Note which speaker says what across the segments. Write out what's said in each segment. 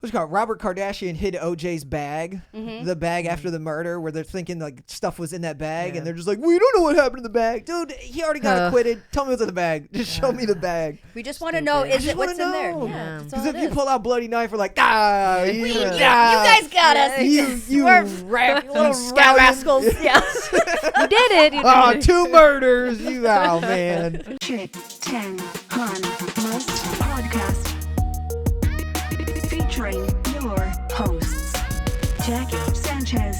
Speaker 1: what's it called? Robert Kardashian hid OJ's bag, the bag after the murder, where they're thinking like stuff was in that bag, and they're just like, we don't know what happened to the bag, dude. He already got acquitted. Tell me what's in the bag. Just show me the bag.
Speaker 2: We just want to know, is it what's in there?
Speaker 1: Yeah. Because if you pull out bloody knife, we're like, you
Speaker 2: guys got us.
Speaker 1: You rat,
Speaker 2: little rascals. Yeah.
Speaker 3: You did it. You did it.
Speaker 1: 2 murders. Oh man.
Speaker 4: Chick 10 Han Must Podcast. Featuring your hosts, Jackie Sanchez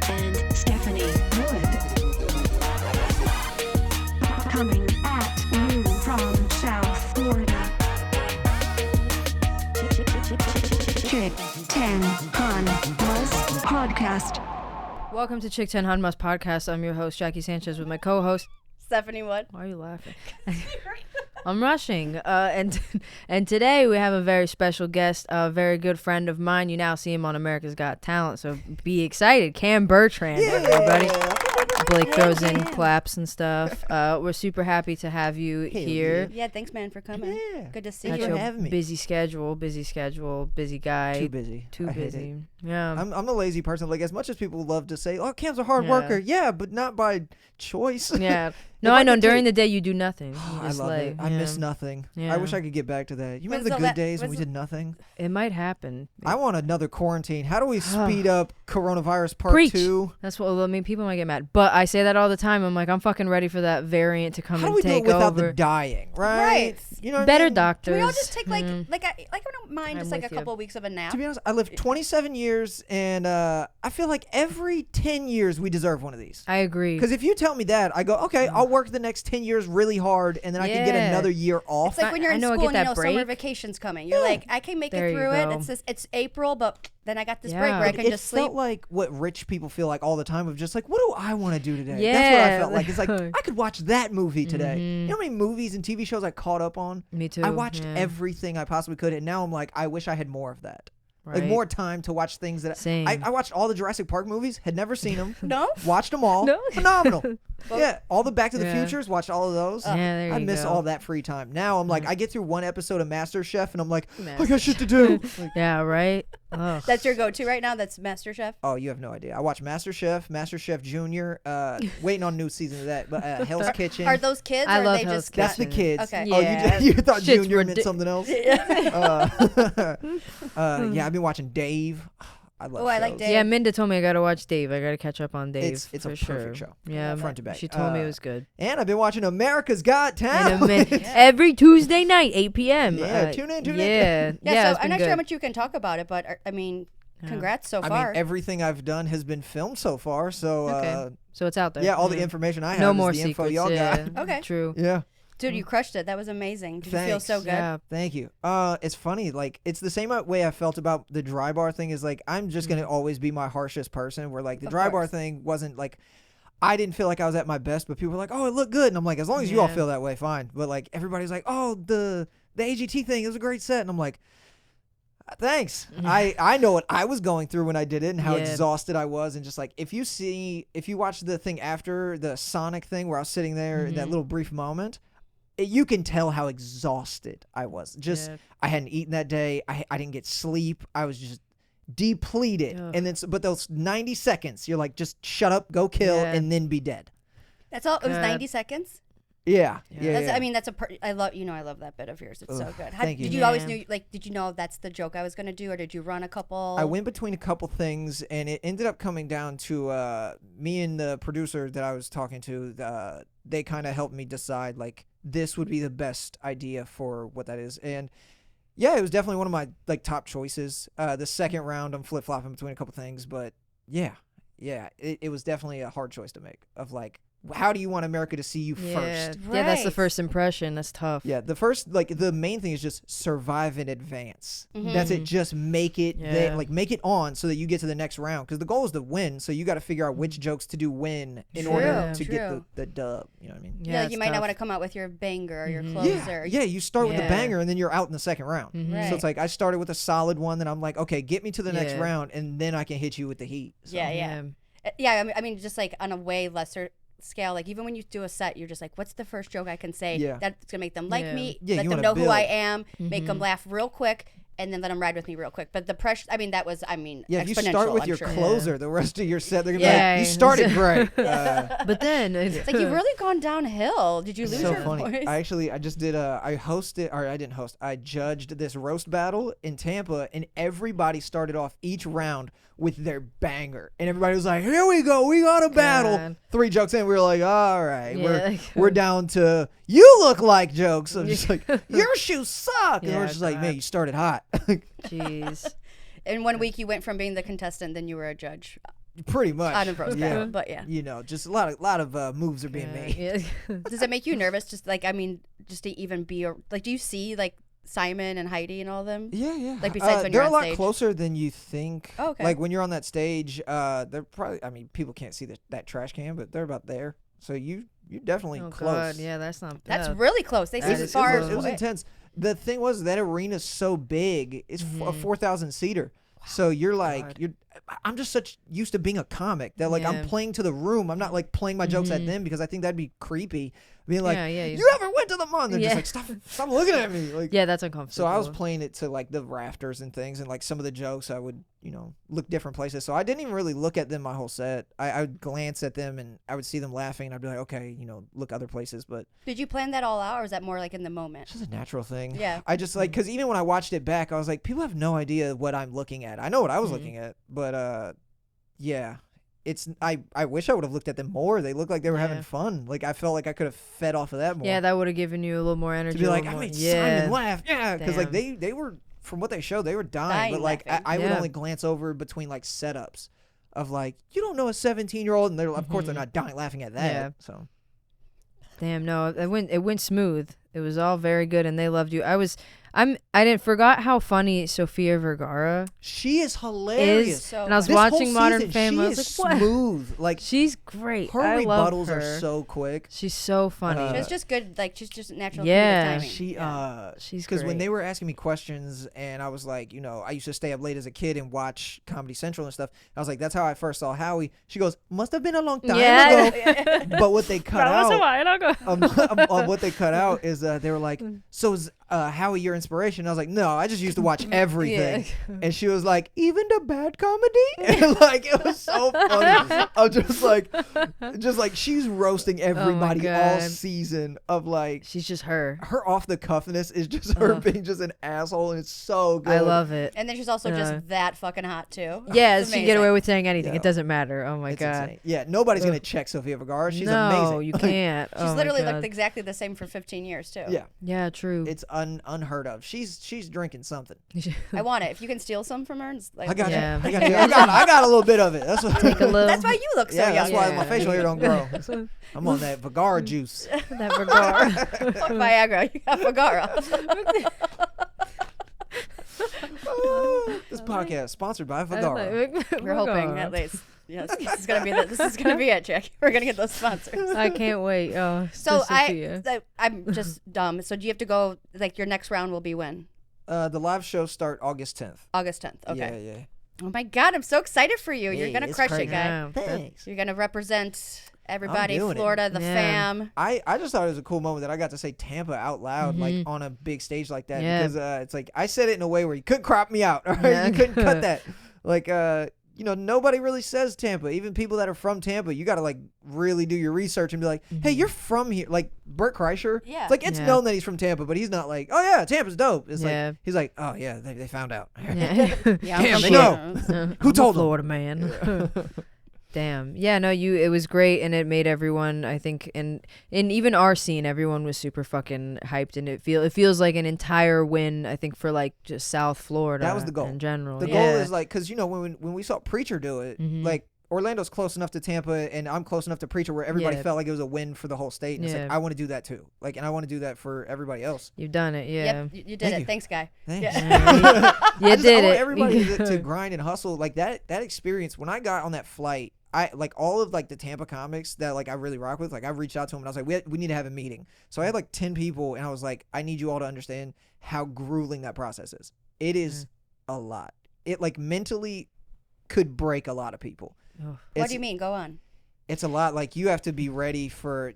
Speaker 4: and Stephanie Wood. Coming at you from South Florida. Chick 10 Han Must Podcast.
Speaker 3: Welcome to Chick 10 Han Must Podcast. I'm your host, Jackie Sanchez, with my co-host,
Speaker 2: Stephanie Wood.
Speaker 3: Why are you laughing? I'm rushing. And today we have a very special guest, a very good friend of mine. You now see him on America's Got Talent, so be excited. Cam Bertrand, everybody. Blake throws in claps and stuff. We're super happy to have you here.
Speaker 2: Yeah, thanks, man, for coming.
Speaker 1: Yeah.
Speaker 2: Good to see
Speaker 1: Thanks
Speaker 2: you.
Speaker 1: for having me.
Speaker 3: Busy schedule, busy guy.
Speaker 1: Too busy.
Speaker 3: Too
Speaker 1: I hate
Speaker 3: busy.
Speaker 1: it.
Speaker 3: Yeah.
Speaker 1: I'm a lazy person. Like, as much as people love to say, "Oh, Cam's a hard worker," yeah, but not by choice.
Speaker 3: Yeah. No, I know. During the day, you do nothing. You
Speaker 1: I
Speaker 3: just
Speaker 1: love
Speaker 3: lay.
Speaker 1: it. I miss nothing.
Speaker 3: Yeah.
Speaker 1: I wish I could get back to that. You remember
Speaker 2: When's
Speaker 1: the
Speaker 2: the
Speaker 1: good days when we
Speaker 2: when's
Speaker 1: did nothing?
Speaker 3: It might happen.
Speaker 1: I want another quarantine. How do we speed up coronavirus part
Speaker 3: Preach.
Speaker 1: 2?
Speaker 3: That's what I mean. People might get mad, but I say that all the time. I'm like, I'm fucking ready for that variant to come
Speaker 1: How do
Speaker 3: and
Speaker 1: we do
Speaker 3: take
Speaker 1: it without
Speaker 3: over.
Speaker 1: the dying, right?
Speaker 2: Right.
Speaker 1: You know what
Speaker 3: Better
Speaker 1: I mean?
Speaker 3: doctors.
Speaker 2: Can we all just take I don't mind
Speaker 3: I'm
Speaker 2: just like a
Speaker 3: with you.
Speaker 2: couple of weeks of a nap?
Speaker 1: To be honest, I lived 27 years, and I feel like every 10 years we deserve one of these.
Speaker 3: I agree.
Speaker 1: Because if you tell me that, I go, okay, I'll work the next 10 years really hard, and then I can get
Speaker 3: Yeah.
Speaker 1: another year off.
Speaker 2: It's like when you're
Speaker 3: I
Speaker 2: in
Speaker 3: know I
Speaker 2: school
Speaker 3: get
Speaker 2: and
Speaker 3: that
Speaker 2: summer
Speaker 3: break.
Speaker 2: vacation's coming. You're like, I can make
Speaker 3: There
Speaker 2: it
Speaker 3: you
Speaker 2: through it.
Speaker 3: go.
Speaker 2: It's April, but then I got this
Speaker 3: Yeah.
Speaker 2: break where I can
Speaker 1: it
Speaker 2: just
Speaker 1: felt
Speaker 2: sleep.
Speaker 1: like what rich people feel like all the time of just like, what do I want to do today? That's what I
Speaker 3: Yeah.
Speaker 1: felt like. It's like, I could watch that movie today. You know how many movies and TV shows I caught up on?
Speaker 3: Me too.
Speaker 1: I watched
Speaker 3: yeah.
Speaker 1: everything I possibly could, and now I'm like, I wish I had more of that.
Speaker 3: Right.
Speaker 1: Like more time to watch things that
Speaker 3: Same.
Speaker 1: I watched all the Jurassic Park movies, had never seen them.
Speaker 2: No?
Speaker 1: Watched them all.
Speaker 3: No?
Speaker 1: Phenomenal. Yeah, all the Back to the
Speaker 3: Yeah.
Speaker 1: Futures, watched all of those.
Speaker 3: Yeah, there
Speaker 1: I
Speaker 3: you
Speaker 1: miss
Speaker 3: go.
Speaker 1: all that free time. Now I'm like, I get through one episode of MasterChef, and I'm like, I got shit to do. Like,
Speaker 3: Yeah, right? Ugh.
Speaker 2: That's your go-to right now? That's MasterChef?
Speaker 1: oh, you have no idea. I watch MasterChef, MasterChef Junior, waiting on new season of that, but Hell's Kitchen.
Speaker 2: Are those kids
Speaker 3: I
Speaker 2: or
Speaker 3: love
Speaker 2: are they
Speaker 3: Hell's
Speaker 2: just
Speaker 1: That's the kids.
Speaker 2: Okay.
Speaker 1: Oh,
Speaker 3: Yeah.
Speaker 1: you thought
Speaker 3: Shit's
Speaker 1: Junior meant something else? Yeah, I've been watching Dave. I love
Speaker 2: Oh, I like
Speaker 1: shows.
Speaker 2: Dave.
Speaker 3: Yeah, Minda told me I gotta watch Dave. I gotta catch up on Dave.
Speaker 1: It's
Speaker 3: for
Speaker 1: a
Speaker 3: sure.
Speaker 1: perfect show.
Speaker 3: Yeah,
Speaker 1: Front to back.
Speaker 3: She told me it was good.
Speaker 1: And I've been watching America's Got
Speaker 3: And
Speaker 1: Talent.
Speaker 3: every Tuesday night, 8 p.m.
Speaker 1: Yeah, tune in.
Speaker 3: Yeah,
Speaker 2: Yeah,
Speaker 3: it's
Speaker 2: so I'm
Speaker 3: been
Speaker 2: not
Speaker 3: good.
Speaker 2: sure how much you can talk about it, but I mean, congrats so
Speaker 1: I
Speaker 2: far.
Speaker 1: mean, everything I've done has been filmed so far, so
Speaker 3: Okay. So it's out there.
Speaker 1: yeah, all the information I have
Speaker 3: No
Speaker 1: is
Speaker 3: more
Speaker 1: the info
Speaker 3: secrets.
Speaker 1: y'all
Speaker 3: Yeah.
Speaker 1: got.
Speaker 2: Okay.
Speaker 3: True.
Speaker 1: Yeah.
Speaker 2: Dude, you crushed it. That was amazing. Did you feel
Speaker 1: Thanks.
Speaker 2: so good?
Speaker 3: Yeah.
Speaker 1: Thank you. It's funny. Like, it's the same way I felt about the dry bar thing. Is like, I'm just gonna always be my harshest person. Where like the
Speaker 2: Of
Speaker 1: dry bar
Speaker 2: course.
Speaker 1: thing wasn't like, I didn't feel like I was at my best, but people were like, oh, it looked good, and I'm like, as long as you all
Speaker 3: Yeah.
Speaker 1: feel that way, fine. But like everybody's like, oh, the AGT thing, it was a great set, and I'm like, thanks. I know what I was going through when I did it and how
Speaker 3: Yeah.
Speaker 1: exhausted I was, and just like if you watch the thing after the Sonic thing where I was sitting there in that little brief moment, you can tell how exhausted I was. Just
Speaker 3: Yeah.
Speaker 1: I hadn't eaten that day. I didn't get sleep. I was just depleted.
Speaker 3: Ugh.
Speaker 1: And then but those 90 seconds, you're like, just shut up, go kill,
Speaker 3: Yeah.
Speaker 1: and then be dead.
Speaker 2: That's all. It was
Speaker 3: God.
Speaker 2: 90 seconds.
Speaker 1: Yeah.
Speaker 2: That's, I mean, that's I love. I love that bit of yours. It's so
Speaker 1: Ugh,
Speaker 2: good.
Speaker 1: thank you.
Speaker 2: Did you always
Speaker 3: Yeah.
Speaker 2: did you know that's the joke I was gonna do, or did you run a couple?
Speaker 1: I went between a couple things, and it ended up coming down to me and the producer that I was talking to. They kind of helped me decide like this would be the best idea for what that is, and yeah, it was definitely one of my like top choices. The second round, I'm flip flopping between a couple things, but yeah, it was definitely a hard choice to make. Of like, how do you want America to see you first?
Speaker 3: Yeah, that's the
Speaker 2: Right.
Speaker 3: first impression. That's tough.
Speaker 1: Yeah, the first, like, the main thing is just survive in advance. That's it. Just make it there,
Speaker 3: Yeah.
Speaker 1: like, make it on so that you get to the next round. Because the goal is to win, so you got to figure out which jokes to do when in order to get
Speaker 2: True.
Speaker 1: the dub. You know what I mean?
Speaker 2: Yeah, like
Speaker 3: it's
Speaker 2: you might not
Speaker 3: tough.
Speaker 2: want to come out with your banger or your
Speaker 1: Yeah,
Speaker 2: closer.
Speaker 1: yeah. You start with the
Speaker 3: Yeah.
Speaker 1: banger, and then you're out in the second round.
Speaker 2: Right.
Speaker 1: So it's like I started with a solid one, then I'm like, okay, get me to the next
Speaker 3: Yeah.
Speaker 1: round, and then I can hit you with the heat. So,
Speaker 2: Yeah. Yeah, I mean, just like on a way lesser scale, like even when you do a set, you're just like, what's the first joke I can say
Speaker 1: Yeah.
Speaker 2: that's gonna make them like
Speaker 3: Yeah.
Speaker 2: me,
Speaker 1: Yeah,
Speaker 2: let
Speaker 1: you
Speaker 2: them
Speaker 1: wanna
Speaker 2: know who I
Speaker 1: build.
Speaker 2: am, make them laugh real quick, and then let them ride with me real quick. But the pressure,
Speaker 1: Yeah, if you
Speaker 2: exponential,
Speaker 1: start with
Speaker 2: I'm
Speaker 1: your
Speaker 2: sure.
Speaker 1: closer, the rest of your set, they're gonna be
Speaker 3: Yeah.
Speaker 1: like, you started great.
Speaker 3: But then
Speaker 2: It's like you've really gone downhill. Did you lose
Speaker 1: so
Speaker 2: your
Speaker 1: funny.
Speaker 2: voice?
Speaker 1: I just did I didn't host. I judged this roast battle in Tampa, and everybody started off each round with their banger, and everybody was like, "Here we go, we got a battle."
Speaker 3: God.
Speaker 1: 3 jokes in, we were like, "All right,
Speaker 3: Yeah.
Speaker 1: we're down to you look like jokes." So just like your shoes suck, and
Speaker 3: Yeah,
Speaker 1: we're just like,
Speaker 3: God.
Speaker 1: "Man, you started hot."
Speaker 3: Jeez.
Speaker 2: In 1 week, you went from being the contestant, then you were a judge
Speaker 1: Pretty much.
Speaker 2: on a roast
Speaker 1: yeah.
Speaker 2: battle. But yeah.
Speaker 1: You know, just a lot of moves are being made.
Speaker 3: Yeah.
Speaker 2: Does it make you nervous? Just to even be do you see like Simon and Heidi and all of them?
Speaker 1: Yeah, yeah.
Speaker 2: Like, besides when
Speaker 1: they're
Speaker 2: you're
Speaker 1: a
Speaker 2: on
Speaker 1: lot
Speaker 2: stage?
Speaker 1: closer than you think.
Speaker 2: Oh, okay.
Speaker 1: Like when you're on that stage, they're probably. I mean, people can't see that trash can, but they're about there. So you're definitely
Speaker 3: Oh
Speaker 1: close.
Speaker 3: God, yeah, that's not bad.
Speaker 2: That's really close. They
Speaker 3: That
Speaker 2: seem
Speaker 3: is
Speaker 1: It
Speaker 2: far.
Speaker 1: was
Speaker 2: away.
Speaker 1: intense. The thing was that arena's so big. It's
Speaker 3: Mm-hmm.
Speaker 1: a 4,000 seater. So you're like I'm just such used to being a comic that like
Speaker 3: Yeah.
Speaker 1: I'm playing to the room. I'm not like playing my jokes at them because I think that'd be creepy. Being like,
Speaker 3: Yeah,
Speaker 1: you ever went to the mall? And they're
Speaker 3: Yeah.
Speaker 1: just like, stop looking at me. Like,
Speaker 3: Yeah, that's uncomfortable.
Speaker 1: so I was playing it to like the rafters and things, and like some of the jokes I would, look different places. So I didn't even really look at them my whole set. I would glance at them and I would see them laughing, and I'd be like, okay, look other places. But
Speaker 2: Did you plan that all out, or is that more like in the moment?
Speaker 1: it's just a natural thing.
Speaker 2: Yeah.
Speaker 1: I just like, because even when I watched it back, I was like, people have no idea what I'm looking at. I know what I was looking at, but yeah. I wish I would have looked at them more. They looked like they were having
Speaker 3: Yeah.
Speaker 1: fun. Like I felt like I could have fed off of that more.
Speaker 3: Yeah, that would have given you a little more energy.
Speaker 1: to be
Speaker 3: a
Speaker 1: like,
Speaker 3: little
Speaker 1: I
Speaker 3: more.
Speaker 1: made
Speaker 3: yeah.
Speaker 1: Simon laugh. Yeah, because like
Speaker 3: Damn.
Speaker 1: they were, from what they showed, they were dying.
Speaker 2: Dying
Speaker 1: But like
Speaker 2: laughing.
Speaker 1: I would
Speaker 3: Yeah.
Speaker 1: only glance over between like setups of like, you don't know a 17-year-old, and they're of course they're not dying laughing at that.
Speaker 3: Yeah.
Speaker 1: So
Speaker 3: Damn, no, it went smooth. It was all very good, and they loved you. I didn't forgot how funny Sofia Vergara
Speaker 1: she is hilarious.
Speaker 3: is.
Speaker 2: So
Speaker 3: And I was
Speaker 2: funny.
Speaker 1: This
Speaker 3: watching
Speaker 1: whole
Speaker 3: Modern
Speaker 1: season,
Speaker 3: Family. I
Speaker 1: She
Speaker 3: was
Speaker 1: is
Speaker 3: like, what?
Speaker 1: smooth. Like
Speaker 3: She's great.
Speaker 1: her
Speaker 3: I love
Speaker 1: rebuttals
Speaker 3: her.
Speaker 1: are so quick.
Speaker 3: She's so funny.
Speaker 1: Uh,
Speaker 2: It's just good. Like she's just natural.
Speaker 3: Yeah.
Speaker 2: comedic timing.
Speaker 1: She
Speaker 2: Yeah.
Speaker 3: She's
Speaker 1: because when
Speaker 3: great.
Speaker 1: they were asking me questions and I was like, I used to stay up late as a kid and watch Comedy Central and stuff. I was like, that's how I first saw Howie. She goes, must have been a long time
Speaker 3: Yeah.
Speaker 1: ago. But what they cut out,
Speaker 3: while ago.
Speaker 1: what they cut out is they were like, so is Howie your inspiration? And I was like, no, I just used to watch everything. And she was like, even the bad comedy? And like it was so funny. I'm just like she's roasting everybody all
Speaker 3: God.
Speaker 1: season of like
Speaker 3: She's just her.
Speaker 1: her off the cuffness is just her being just an asshole, and it's so good.
Speaker 3: I love it.
Speaker 2: And then she's also just that fucking hot too.
Speaker 3: Yeah,
Speaker 2: It's
Speaker 3: she can get
Speaker 2: amazing.
Speaker 3: away with saying anything.
Speaker 1: Yeah.
Speaker 3: It doesn't matter. Oh my
Speaker 1: It's
Speaker 3: god.
Speaker 1: insane. Yeah, nobody's gonna check Sofia Vergara. She's
Speaker 3: no,
Speaker 1: amazing.
Speaker 3: you can't.
Speaker 2: She's
Speaker 3: Oh my
Speaker 2: literally
Speaker 3: God.
Speaker 2: looked exactly the same for 15 years too.
Speaker 1: Yeah,
Speaker 3: Yeah, true.
Speaker 1: it's unheard of. She's drinking something.
Speaker 2: I want it. If you can steal some from her, it's like,
Speaker 1: I got
Speaker 3: Yeah.
Speaker 1: you. I got a little bit of it. That's what.
Speaker 3: Take a little.
Speaker 2: That's why you look so
Speaker 1: yeah,
Speaker 2: young.
Speaker 1: that's why my
Speaker 3: Yeah.
Speaker 1: facial hair don't grow. I'm on that Vergara juice.
Speaker 3: that Vergara.
Speaker 2: Fuck Viagra. You got Vergara.
Speaker 1: This podcast sponsored by Vergara.
Speaker 2: We're hoping at least. Yes, this is gonna be it, Jack. We're gonna get those sponsors.
Speaker 3: I can't wait. Oh,
Speaker 2: So
Speaker 3: Sophia.
Speaker 2: I'm just dumb. So do you have to go? Like your next round will be when?
Speaker 1: The live shows start August 10th.
Speaker 2: August 10th. Okay.
Speaker 1: Yeah, yeah.
Speaker 2: Oh my God, I'm so excited for you. You're
Speaker 1: Hey,
Speaker 2: gonna
Speaker 1: it's
Speaker 2: crush
Speaker 1: crazy.
Speaker 2: it, guy.
Speaker 3: Yeah,
Speaker 1: Thanks.
Speaker 2: You're gonna represent everybody,
Speaker 1: doing it.
Speaker 2: Florida, the
Speaker 3: Yeah.
Speaker 2: fam.
Speaker 1: I just thought it was a cool moment that I got to say Tampa out loud, like on a big stage like that,
Speaker 3: Yeah.
Speaker 1: because it's like I said it in a way where you couldn't crop me out, all right?
Speaker 3: Yeah.
Speaker 1: You couldn't cut that. Like, nobody really says Tampa. Even people that are from Tampa, you got to like really do your research and be like, hey, you're from here. Like Bert Kreischer,
Speaker 2: Yeah.
Speaker 1: it's like it's
Speaker 3: Yeah.
Speaker 1: known that he's from Tampa, but he's not like, oh yeah, Tampa's dope. It's
Speaker 3: Yeah.
Speaker 1: like he's like, oh yeah, they found out.
Speaker 3: Yeah.
Speaker 2: Yeah, I'm
Speaker 1: Damn,
Speaker 2: from
Speaker 1: they
Speaker 2: Florida.
Speaker 1: Who told them?
Speaker 3: Florida man? Damn. Yeah, no, it was great, and it made everyone, I think, and even our scene, everyone was super fucking hyped, and it feels like an entire win, I think, for like just South Florida.
Speaker 1: That was the goal.
Speaker 3: in general.
Speaker 1: The
Speaker 3: yeah.
Speaker 1: goal is like, because when we saw Preacher do it, like Orlando's close enough to Tampa and I'm close enough to Preacher where everybody
Speaker 3: Yeah.
Speaker 1: felt like it was a win for the whole state. And it's
Speaker 3: Yeah.
Speaker 1: like, I want to do that too. Like, and I want to do that for everybody else.
Speaker 3: You've done it, yeah.
Speaker 2: Yep, you did
Speaker 1: Thank
Speaker 2: it.
Speaker 1: you.
Speaker 2: Thanks, guy.
Speaker 1: Thanks.
Speaker 3: You
Speaker 1: I
Speaker 3: did
Speaker 1: want
Speaker 3: it.
Speaker 1: everybody to grind and hustle. Like that experience, when I got on that flight, I like all of like the Tampa comics that like I really rock with. Like I reached out to them and I was like, we need to have a meeting. So I had like 10 people and I was like, I need you all to understand how grueling that process is. It is a lot. It like mentally could break a lot of people.
Speaker 3: Oh.
Speaker 2: What do you mean? Go on.
Speaker 1: It's a lot. Like you have to be ready for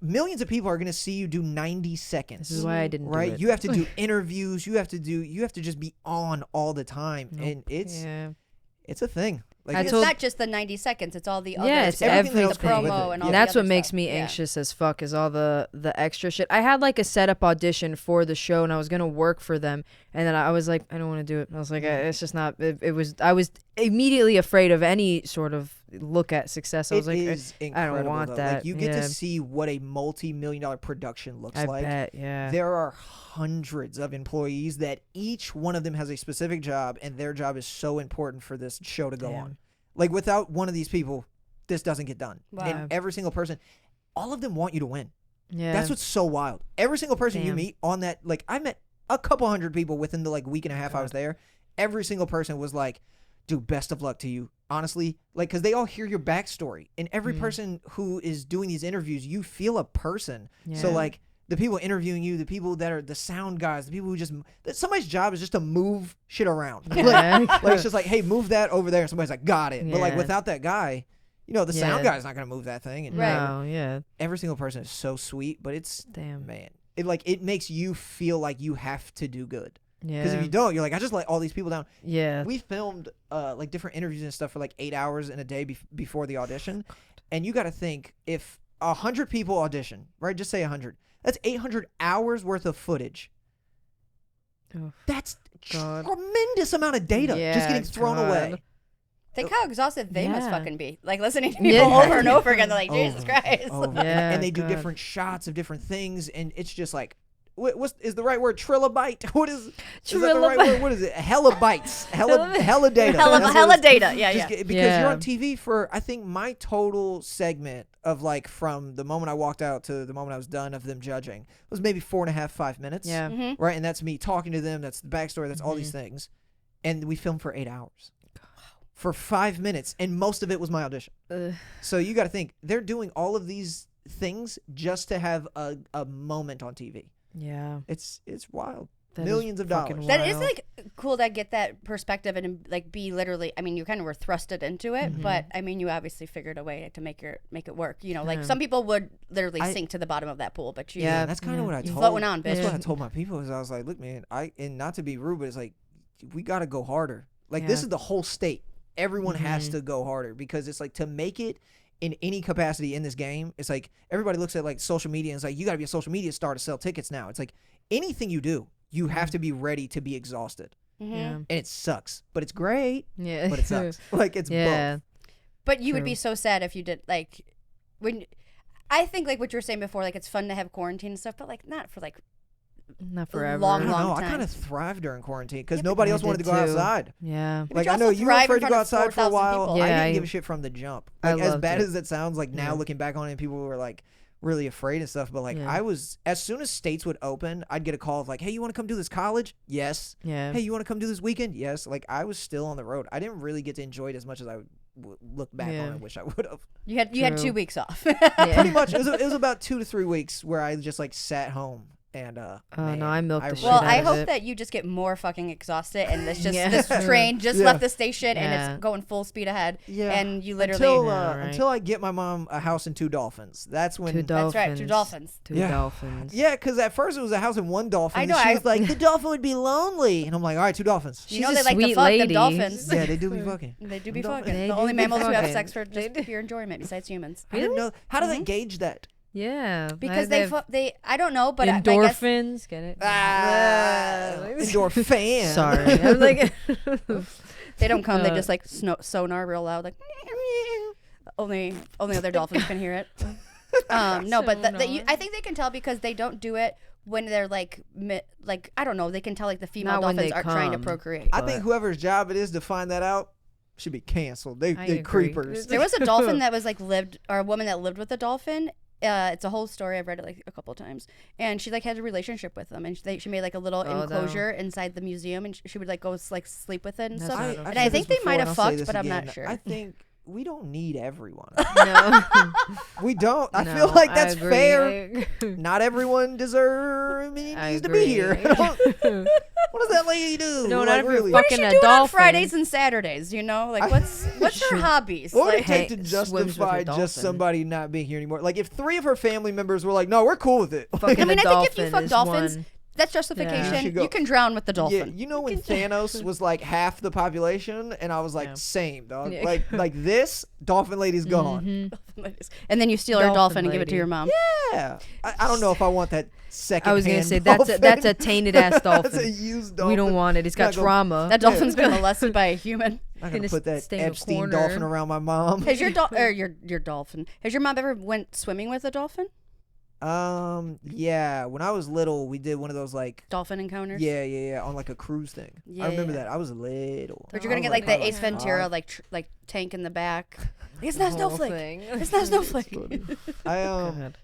Speaker 1: millions of people are gonna see you do 90 seconds.
Speaker 3: This is why I didn't do
Speaker 1: Right?
Speaker 3: it.
Speaker 1: You have to do interviews. You have to just be on all the time, and it's a thing. Like
Speaker 3: I
Speaker 2: It's
Speaker 3: told-
Speaker 2: not just the 90 seconds; it's all the other
Speaker 3: Yeah, it's
Speaker 2: stuff,
Speaker 1: everything
Speaker 2: the
Speaker 1: else comes with
Speaker 2: promo
Speaker 1: it.
Speaker 2: and all.
Speaker 1: Yeah.
Speaker 2: the
Speaker 3: That's
Speaker 2: other
Speaker 3: what makes
Speaker 2: stuff.
Speaker 3: me
Speaker 2: Yeah.
Speaker 3: anxious as fuck is all the extra shit. I had like a setup audition for the show and I was gonna work for them, and then I was like, I don't want to do it. I was like, it's just not. I was immediately afraid of any sort of look at success. I was
Speaker 1: it
Speaker 3: like,
Speaker 1: is
Speaker 3: I
Speaker 1: incredible.
Speaker 3: don't want
Speaker 1: though.
Speaker 3: that.
Speaker 1: Like you get
Speaker 3: Yeah.
Speaker 1: to see what a multi-million-dollar production looks
Speaker 3: I
Speaker 1: like.
Speaker 3: bet, yeah.
Speaker 1: There are hundreds of employees that each one of them has a specific job, and their job is so important for this show to go
Speaker 3: Damn.
Speaker 1: on. Like without one of these people, this doesn't get done.
Speaker 2: Wow.
Speaker 1: And every single person, all of them want you to win.
Speaker 3: Yeah.
Speaker 1: That's what's so wild. Every single person you
Speaker 3: Damn.
Speaker 1: meet on that, like I met a couple hundred people within the like week and a half I was there. Every single person was like, dude, best of luck to you. Honestly, like, because they all hear your backstory. And every person who is doing these interviews, you feel a person. So,
Speaker 3: Yeah.
Speaker 1: like, the people interviewing you, the people that are the sound guys, the people who just, somebody's job is just to move shit around.
Speaker 3: Yeah.
Speaker 1: like, it's just like, hey, move that over there. And somebody's like, got it. But, like,
Speaker 3: Yeah.
Speaker 1: without that guy, you know, the sound
Speaker 3: Yeah.
Speaker 1: guy's not going to move that thing. And
Speaker 2: Right.
Speaker 3: No, yeah.
Speaker 1: every single person is so sweet, but it's,
Speaker 3: Damn.
Speaker 1: man, it makes you feel like you have to do good.
Speaker 3: Yeah.
Speaker 1: Because if you don't, you're like, I just let all these people down.
Speaker 3: Yeah.
Speaker 1: We filmed like different interviews and stuff for like 8 hours in a day before the audition, and you got to think if 100 people audition, right? Just say 100. That's 800 hours worth of footage.
Speaker 3: Oh,
Speaker 1: That's
Speaker 3: God.
Speaker 1: tremendous amount of data
Speaker 3: Yeah,
Speaker 1: just getting thrown
Speaker 3: God.
Speaker 1: away.
Speaker 2: Think how exhausted they must
Speaker 3: Yeah.
Speaker 2: fucking be. Like listening to people
Speaker 3: Yeah.
Speaker 2: over and over again. They're like, Jesus
Speaker 1: Over,
Speaker 2: Christ.
Speaker 1: over.
Speaker 3: Yeah,
Speaker 1: and they do
Speaker 3: God.
Speaker 1: different shots of different things, and it's just like, what's is the right word? Trilobyte? What is that the right
Speaker 3: Trilobyte.
Speaker 1: word? What is it? Hella bytes. Hella data.
Speaker 2: Hella,
Speaker 1: That's what
Speaker 2: hella
Speaker 1: it's-
Speaker 2: data. Yeah,
Speaker 1: Just
Speaker 2: yeah.
Speaker 1: because
Speaker 3: Yeah.
Speaker 1: you're on TV for, I think my total segment of like from the moment I walked out to the moment I was done of them judging was maybe 4.5, 5 minutes.
Speaker 3: Yeah.
Speaker 2: Mm-hmm.
Speaker 1: Right. And that's me talking to them. That's the backstory. That's all these things. And we filmed for 8 hours. For 5 minutes. And most of it was my audition.
Speaker 3: Ugh.
Speaker 1: So you got to think they're doing all of these things just to have a moment on TV.
Speaker 3: Yeah.
Speaker 1: It's wild.
Speaker 3: That is
Speaker 1: Millions of
Speaker 3: fucking
Speaker 1: dollars.
Speaker 2: That is
Speaker 3: wild.
Speaker 2: like cool to get that perspective and like be literally. I mean, you kind of were thrusted into it,
Speaker 1: Mm-hmm.
Speaker 2: but I mean, you obviously figured a way to make it work. You know, like
Speaker 3: Yeah.
Speaker 2: some people would literally
Speaker 1: I-
Speaker 2: sink to the bottom of that pool, but you,
Speaker 3: Yeah.
Speaker 1: And that's kind of what I
Speaker 2: you
Speaker 1: told.
Speaker 2: floating on,
Speaker 1: That's
Speaker 2: bitch.
Speaker 1: what I told my people is I was like, look, man, and not to be rude, but it's like we got to go harder. Like this
Speaker 3: Yeah.
Speaker 1: is the whole state. Everyone has to go harder because it's like to make it in any capacity in this game. It's like everybody looks at like social media and it's like you got to be a social media star to sell tickets now. It's like anything you do, you have to be ready to be exhausted,
Speaker 2: Mhm.
Speaker 3: Yeah.
Speaker 1: and it sucks, but it's great,
Speaker 3: Yeah.
Speaker 1: but it sucks. Like it's
Speaker 3: Yeah.
Speaker 1: both.
Speaker 2: But you would
Speaker 3: True.
Speaker 2: be so sad if you did like when. I think like what you were saying before, like it's fun to have quarantine and stuff, but like not for like
Speaker 3: Not forever.
Speaker 2: long-
Speaker 1: I don't know. I
Speaker 2: time.
Speaker 1: kind of thrived during quarantine because
Speaker 2: Yeah, but
Speaker 1: nobody
Speaker 3: I
Speaker 1: else wanted to
Speaker 3: did
Speaker 1: go
Speaker 3: too.
Speaker 1: outside.
Speaker 3: Yeah.
Speaker 2: But
Speaker 1: Like
Speaker 2: you
Speaker 1: I know
Speaker 2: also
Speaker 1: you were
Speaker 2: thrive in
Speaker 1: afraid to
Speaker 2: front
Speaker 1: go
Speaker 2: of
Speaker 1: outside for a
Speaker 2: 4,000
Speaker 1: while.
Speaker 2: people.
Speaker 1: I
Speaker 3: Yeah,
Speaker 1: didn't give
Speaker 3: I-
Speaker 1: a shit from the jump.
Speaker 3: I
Speaker 1: Like as
Speaker 3: loved
Speaker 1: bad
Speaker 3: it.
Speaker 1: as it sounds, like now
Speaker 3: Yeah.
Speaker 1: looking back on it, people were like really afraid and stuff. But like
Speaker 3: Yeah.
Speaker 1: I was, as soon as states would open, I'd get a call of like, "Hey, you want to come do this college?" Yes.
Speaker 3: Yeah.
Speaker 1: Hey, you want to come do this weekend? Yes. Like I was still on the road. I didn't really get to enjoy it as much as I would look back on
Speaker 3: Yeah.
Speaker 1: it. Wish I would have.
Speaker 2: you had
Speaker 3: True.
Speaker 2: 2 weeks off.
Speaker 3: Yeah.
Speaker 1: Pretty much, it was about 2 to 3 weeks where I just like sat home and
Speaker 3: Oh,
Speaker 1: man,
Speaker 3: no, I milked the shit
Speaker 2: Well,
Speaker 3: out
Speaker 2: I
Speaker 3: of
Speaker 2: hope
Speaker 3: it.
Speaker 2: that you just get more fucking exhausted and this
Speaker 3: Yeah.
Speaker 2: this train just
Speaker 1: Yeah.
Speaker 2: left the station and
Speaker 3: Yeah.
Speaker 2: it's going full speed ahead.
Speaker 1: Yeah.
Speaker 2: And you literally
Speaker 1: until I get my mom a house and 2 dolphins. That's when.
Speaker 3: Two
Speaker 2: That's
Speaker 3: dolphins.
Speaker 2: right, 2 dolphins.
Speaker 3: Two
Speaker 1: Yeah.
Speaker 3: dolphins.
Speaker 1: Yeah, because at first it was a house and 1 dolphin.
Speaker 2: I
Speaker 1: and
Speaker 2: know,
Speaker 1: she
Speaker 2: I-
Speaker 1: was like, the dolphin would be lonely. And I'm like, all right, 2 dolphins.
Speaker 2: You
Speaker 3: She's
Speaker 2: know
Speaker 3: a
Speaker 2: they like to
Speaker 3: sweet
Speaker 2: fuck them
Speaker 3: lady.
Speaker 2: dolphins.
Speaker 1: Yeah, they do be fucking.
Speaker 2: They do be
Speaker 1: Dolphins.
Speaker 2: fucking.
Speaker 3: They
Speaker 2: The
Speaker 3: do
Speaker 2: only
Speaker 3: be
Speaker 2: mammals who have
Speaker 3: fucking.
Speaker 2: sex for just pure enjoyment besides humans.
Speaker 1: I didn't know. How do
Speaker 2: Mm-hmm.
Speaker 1: they gauge that?
Speaker 3: Yeah.
Speaker 2: Because
Speaker 3: have
Speaker 2: they I don't know, but I guess
Speaker 3: endorphins. Get it?
Speaker 1: Endorphin.
Speaker 3: Sorry. I'm like.
Speaker 2: they don't come. They
Speaker 3: Uh,
Speaker 2: just like sonar real loud, like only other dolphins can hear it. No, but I think they can tell because they don't do it when they're like I don't know. They can tell like the female
Speaker 3: Not when
Speaker 2: dolphins
Speaker 3: they
Speaker 2: are trying to
Speaker 3: come.
Speaker 2: procreate.
Speaker 1: I think whoever's job it is to find that out should be canceled. They
Speaker 3: agree.
Speaker 1: creepers.
Speaker 2: There was a dolphin that was like a woman that lived with a dolphin. It's a whole story. I've read it like a couple times, and she like had a relationship with them, and she made like a little
Speaker 3: Oh, no.
Speaker 2: enclosure inside the museum, and she would like go like sleep with it and
Speaker 3: That's
Speaker 2: stuff.
Speaker 3: not
Speaker 1: I've
Speaker 2: And
Speaker 1: said
Speaker 2: I
Speaker 1: this
Speaker 2: think they
Speaker 1: before
Speaker 2: might
Speaker 1: and
Speaker 2: have
Speaker 1: I'll say
Speaker 2: fucked,
Speaker 1: this
Speaker 2: but I'm
Speaker 1: again.
Speaker 2: not sure.
Speaker 1: I think we don't need everyone.
Speaker 3: No.
Speaker 1: We don't. I
Speaker 3: No,
Speaker 1: feel like that's
Speaker 3: agree.
Speaker 1: fair.
Speaker 3: I agree.
Speaker 1: Not everyone deserves. I mean,
Speaker 3: I
Speaker 1: needs to be here.
Speaker 3: agree.
Speaker 1: What does that lady do?
Speaker 3: No,
Speaker 1: Like,
Speaker 3: not if you're
Speaker 1: really?
Speaker 2: What does
Speaker 3: fucking
Speaker 2: she
Speaker 3: a
Speaker 2: do on
Speaker 3: dolphin.
Speaker 2: Fridays and Saturdays? You know, like what's her hobbies?
Speaker 1: What would
Speaker 2: Like,
Speaker 1: it take to
Speaker 3: swims with
Speaker 1: justify
Speaker 3: a
Speaker 1: just
Speaker 3: dolphin.
Speaker 1: somebody not being here anymore? Like if 3 of her family members were like, "No, we're cool with it."
Speaker 3: Fucking
Speaker 2: I mean,
Speaker 3: a
Speaker 2: I think if you
Speaker 3: dolphin
Speaker 2: fuck
Speaker 3: is
Speaker 2: dolphins,
Speaker 3: one.
Speaker 2: that's
Speaker 1: You
Speaker 2: justification.
Speaker 1: should go-
Speaker 2: You can drown with the
Speaker 1: Yeah,
Speaker 2: dolphin.
Speaker 1: you know when Thanos was like half the population, and I was like,
Speaker 3: Yeah.
Speaker 1: same dog.
Speaker 3: Yeah.
Speaker 1: Like this dolphin lady's gone.
Speaker 3: Mhm.
Speaker 2: And then you steal her
Speaker 3: Dolphin
Speaker 2: dolphin and give it to
Speaker 3: lady.
Speaker 2: your mom.
Speaker 1: Yeah, I don't know if I want that second.
Speaker 3: I was gonna say that's a tainted ass
Speaker 1: That's a
Speaker 3: dolphin.
Speaker 1: used dolphin.
Speaker 3: We don't want it. It's got
Speaker 1: Not gonna-
Speaker 3: trauma.
Speaker 2: That dolphin's been molested by a human.
Speaker 1: I'm not gonna
Speaker 3: gonna
Speaker 1: put that
Speaker 3: stay in a
Speaker 1: Epstein
Speaker 3: corner.
Speaker 1: dolphin around my mom.
Speaker 2: Has your your dolphin? Has your mom ever went swimming with a dolphin?
Speaker 1: Yeah. When I was little, we did one of those like,
Speaker 2: Dolphin encounters.
Speaker 1: yeah, on like a cruise thing.
Speaker 2: Yeah,
Speaker 1: I remember
Speaker 2: yeah.
Speaker 1: that. I was little.
Speaker 2: But you're gonna
Speaker 1: I
Speaker 2: get
Speaker 1: was
Speaker 2: like the
Speaker 1: probably
Speaker 2: Ace Ventura
Speaker 1: 5.
Speaker 2: like tank in the back. It's not a
Speaker 3: whole
Speaker 2: snowflake.
Speaker 3: thing.
Speaker 2: It's not a snowflake.
Speaker 1: I
Speaker 3: God.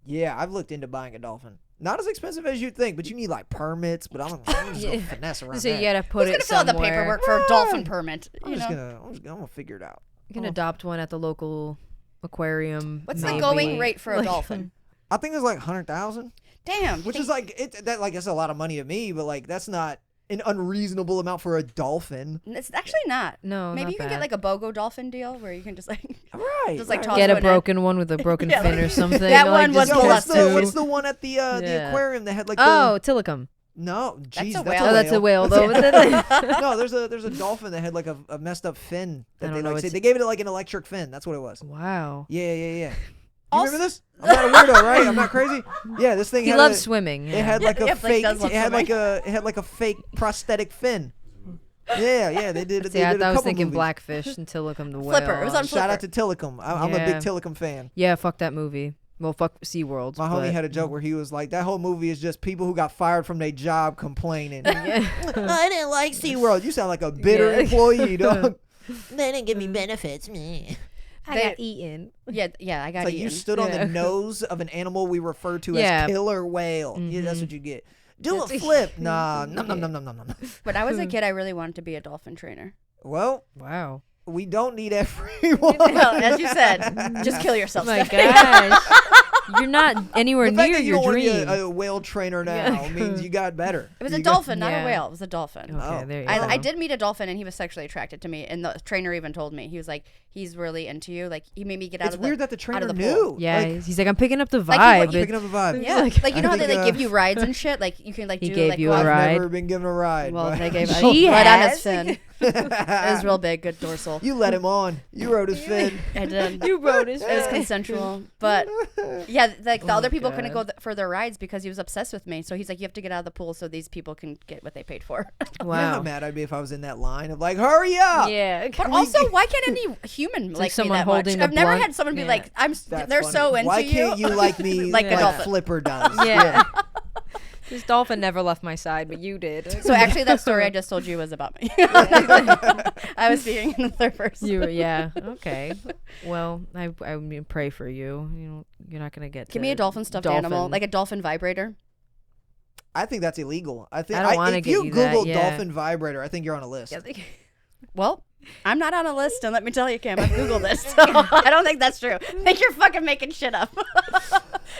Speaker 1: Yeah, I've looked into buying a dolphin. Not as expensive as you'd think, but you need like permits. But I'm just gonna finesse around
Speaker 3: So
Speaker 1: that.
Speaker 3: you gotta put
Speaker 2: Who's
Speaker 3: it
Speaker 2: gonna fill out the
Speaker 3: somewhere.
Speaker 2: paperwork for a dolphin permit?
Speaker 1: I'm
Speaker 2: You
Speaker 1: just
Speaker 2: know.
Speaker 1: gonna figure it out.
Speaker 3: You can adopt one at the local aquarium.
Speaker 2: What's
Speaker 3: maybe.
Speaker 2: the going rate for a
Speaker 3: Like-
Speaker 2: dolphin?
Speaker 1: I think it's like 100,000,
Speaker 2: Damn.
Speaker 1: which is like that's a lot of money to me, but like that's not an unreasonable amount for a dolphin.
Speaker 2: It's actually not.
Speaker 3: No,
Speaker 2: Maybe
Speaker 3: not
Speaker 2: you can
Speaker 3: bad.
Speaker 2: get like a BOGO dolphin deal where you can just like
Speaker 1: Right.
Speaker 2: Just, like,
Speaker 1: right.
Speaker 2: toss
Speaker 3: Get
Speaker 2: to
Speaker 3: a
Speaker 2: an
Speaker 3: broken one with a broken
Speaker 2: Yeah,
Speaker 3: fin or
Speaker 2: like-
Speaker 3: something.
Speaker 2: that
Speaker 3: like,
Speaker 2: one was
Speaker 3: just
Speaker 1: Yo,
Speaker 3: gets
Speaker 2: molested.
Speaker 1: what's
Speaker 3: to-
Speaker 1: the one at the
Speaker 3: Yeah.
Speaker 1: aquarium that had like the
Speaker 3: Oh, Tillicum.
Speaker 1: no, jeez,
Speaker 2: a
Speaker 1: that's
Speaker 2: whale.
Speaker 3: Oh, that's a whale though.
Speaker 1: no, there's a dolphin that had like a messed up fin
Speaker 3: I
Speaker 1: that
Speaker 3: don't
Speaker 1: they
Speaker 3: know,
Speaker 1: like
Speaker 3: it's-
Speaker 1: they gave it like an electric fin. That's what it was.
Speaker 3: Wow.
Speaker 1: Yeah. You
Speaker 2: Also-
Speaker 1: remember this? I'm not a weirdo, right? I'm not crazy. Yeah, this thing
Speaker 3: He
Speaker 1: had
Speaker 3: loves
Speaker 1: a,
Speaker 3: swimming.
Speaker 1: It
Speaker 3: yeah.
Speaker 1: had like a
Speaker 2: Yeah, Blake
Speaker 1: fake.
Speaker 2: does love
Speaker 1: It had like
Speaker 2: swimming.
Speaker 1: a fake prosthetic fin. Yeah. They did.
Speaker 3: See,
Speaker 1: they
Speaker 3: I
Speaker 1: did a
Speaker 3: thought I was
Speaker 1: couple
Speaker 3: thinking
Speaker 1: movies.
Speaker 3: Blackfish and Tillicum the whale.
Speaker 2: Flipper. It was on
Speaker 1: Shout out
Speaker 2: Flipper.
Speaker 1: to Tillicum. I'm a big
Speaker 3: Yeah.
Speaker 1: Tillicum fan.
Speaker 3: Yeah, fuck that movie. Well, fuck SeaWorld.
Speaker 1: My homie
Speaker 3: but-
Speaker 1: had a joke where he was like, "That whole movie is just people who got fired from their job complaining."
Speaker 3: Yeah.
Speaker 1: I didn't like SeaWorld. You sound like a bitter
Speaker 3: Yeah.
Speaker 1: employee, dog.
Speaker 5: They didn't give me benefits. Meh.
Speaker 3: I
Speaker 2: They-
Speaker 3: got eaten.
Speaker 2: Yeah, I got
Speaker 1: It's like
Speaker 2: eaten.
Speaker 1: you stood on
Speaker 3: Yeah.
Speaker 1: the nose of an animal we refer to
Speaker 3: Yeah.
Speaker 1: as killer whale. Yeah, that's
Speaker 3: Mhm.
Speaker 1: what you get. Do a
Speaker 3: That's-
Speaker 1: flip. Nah, nom.
Speaker 2: When I was a kid, I really wanted to be a dolphin trainer.
Speaker 1: Well,
Speaker 3: Wow.
Speaker 1: we don't need everyone.
Speaker 2: Well, as you said, just kill yourself.
Speaker 3: Oh my
Speaker 2: Stephanie.
Speaker 3: gosh. You're not anywhere
Speaker 1: The fact
Speaker 3: near
Speaker 1: that you
Speaker 3: your
Speaker 1: don't want to be
Speaker 3: dream.
Speaker 1: a whale trainer now
Speaker 3: Yeah.
Speaker 1: means you got better.
Speaker 2: It was a
Speaker 1: You got-
Speaker 2: dolphin, not
Speaker 3: Yeah.
Speaker 2: a whale. It was a dolphin.
Speaker 3: Okay,
Speaker 1: Oh.
Speaker 3: there you
Speaker 2: I
Speaker 3: go.
Speaker 2: did meet a dolphin, and he was sexually attracted to me. And the trainer even told me, he was like, he's really into you. Like, he made me get out
Speaker 1: It's
Speaker 2: of the
Speaker 1: weird that the
Speaker 2: out
Speaker 1: trainer
Speaker 2: of the
Speaker 1: knew.
Speaker 2: pool.
Speaker 3: Yeah,
Speaker 1: Like,
Speaker 3: he's like, I'm picking up the
Speaker 2: Like,
Speaker 3: vibe.
Speaker 2: you-
Speaker 1: picking up the vibe.
Speaker 2: Yeah, like you know
Speaker 1: I
Speaker 2: how they
Speaker 1: think,
Speaker 2: like give you rides and shit. Like you can like
Speaker 3: He
Speaker 2: do
Speaker 3: gave
Speaker 2: like
Speaker 3: you
Speaker 2: go
Speaker 3: a
Speaker 2: out-
Speaker 3: ride.
Speaker 1: Never been given a ride.
Speaker 2: Well,
Speaker 1: but-
Speaker 2: they gave
Speaker 3: She
Speaker 2: right on
Speaker 3: has.
Speaker 2: his fin. It was real big, good dorsal.
Speaker 1: You let him on. You rode his fin.
Speaker 2: I did.
Speaker 3: You wrote his
Speaker 2: It was consensual, but yeah, like the
Speaker 3: Oh
Speaker 2: other
Speaker 3: my
Speaker 2: people couldn't go
Speaker 3: God.
Speaker 2: for their rides because he was obsessed with me. So he's like, you have to get out of the pool so these people can get what they paid for.
Speaker 1: You know how
Speaker 3: Wow.
Speaker 1: mad I'd be if I was in that line of like, hurry up.
Speaker 3: Yeah.
Speaker 2: But also, why can't any human like
Speaker 3: someone
Speaker 2: me that much?
Speaker 3: holding the
Speaker 2: I've never
Speaker 3: blunt.
Speaker 2: had someone be
Speaker 3: Yeah.
Speaker 2: like,
Speaker 1: That's
Speaker 2: they're
Speaker 1: funny.
Speaker 2: so into
Speaker 1: Why
Speaker 2: you.
Speaker 1: can't you like me
Speaker 2: Like a dolphin.
Speaker 1: Flipper does?
Speaker 3: Yeah. This dolphin never left my side, but you did.
Speaker 2: So actually, that story I just told you was about me. I was speaking in the third person.
Speaker 3: You, yeah. Okay. Well, I mean, pray for you. You know, you're not gonna get.
Speaker 2: Give me a dolphin stuffed animal, like a dolphin vibrator.
Speaker 1: I think that's illegal. I think
Speaker 3: I don't wanna
Speaker 1: if
Speaker 3: get
Speaker 1: you
Speaker 3: you that,
Speaker 1: Google
Speaker 3: yeah.
Speaker 1: dolphin vibrator, I think you're on a list.
Speaker 2: Well, I'm not on a list, and let me tell you, Cam, I've Googled this. So I don't think that's true. I think you're fucking making shit up.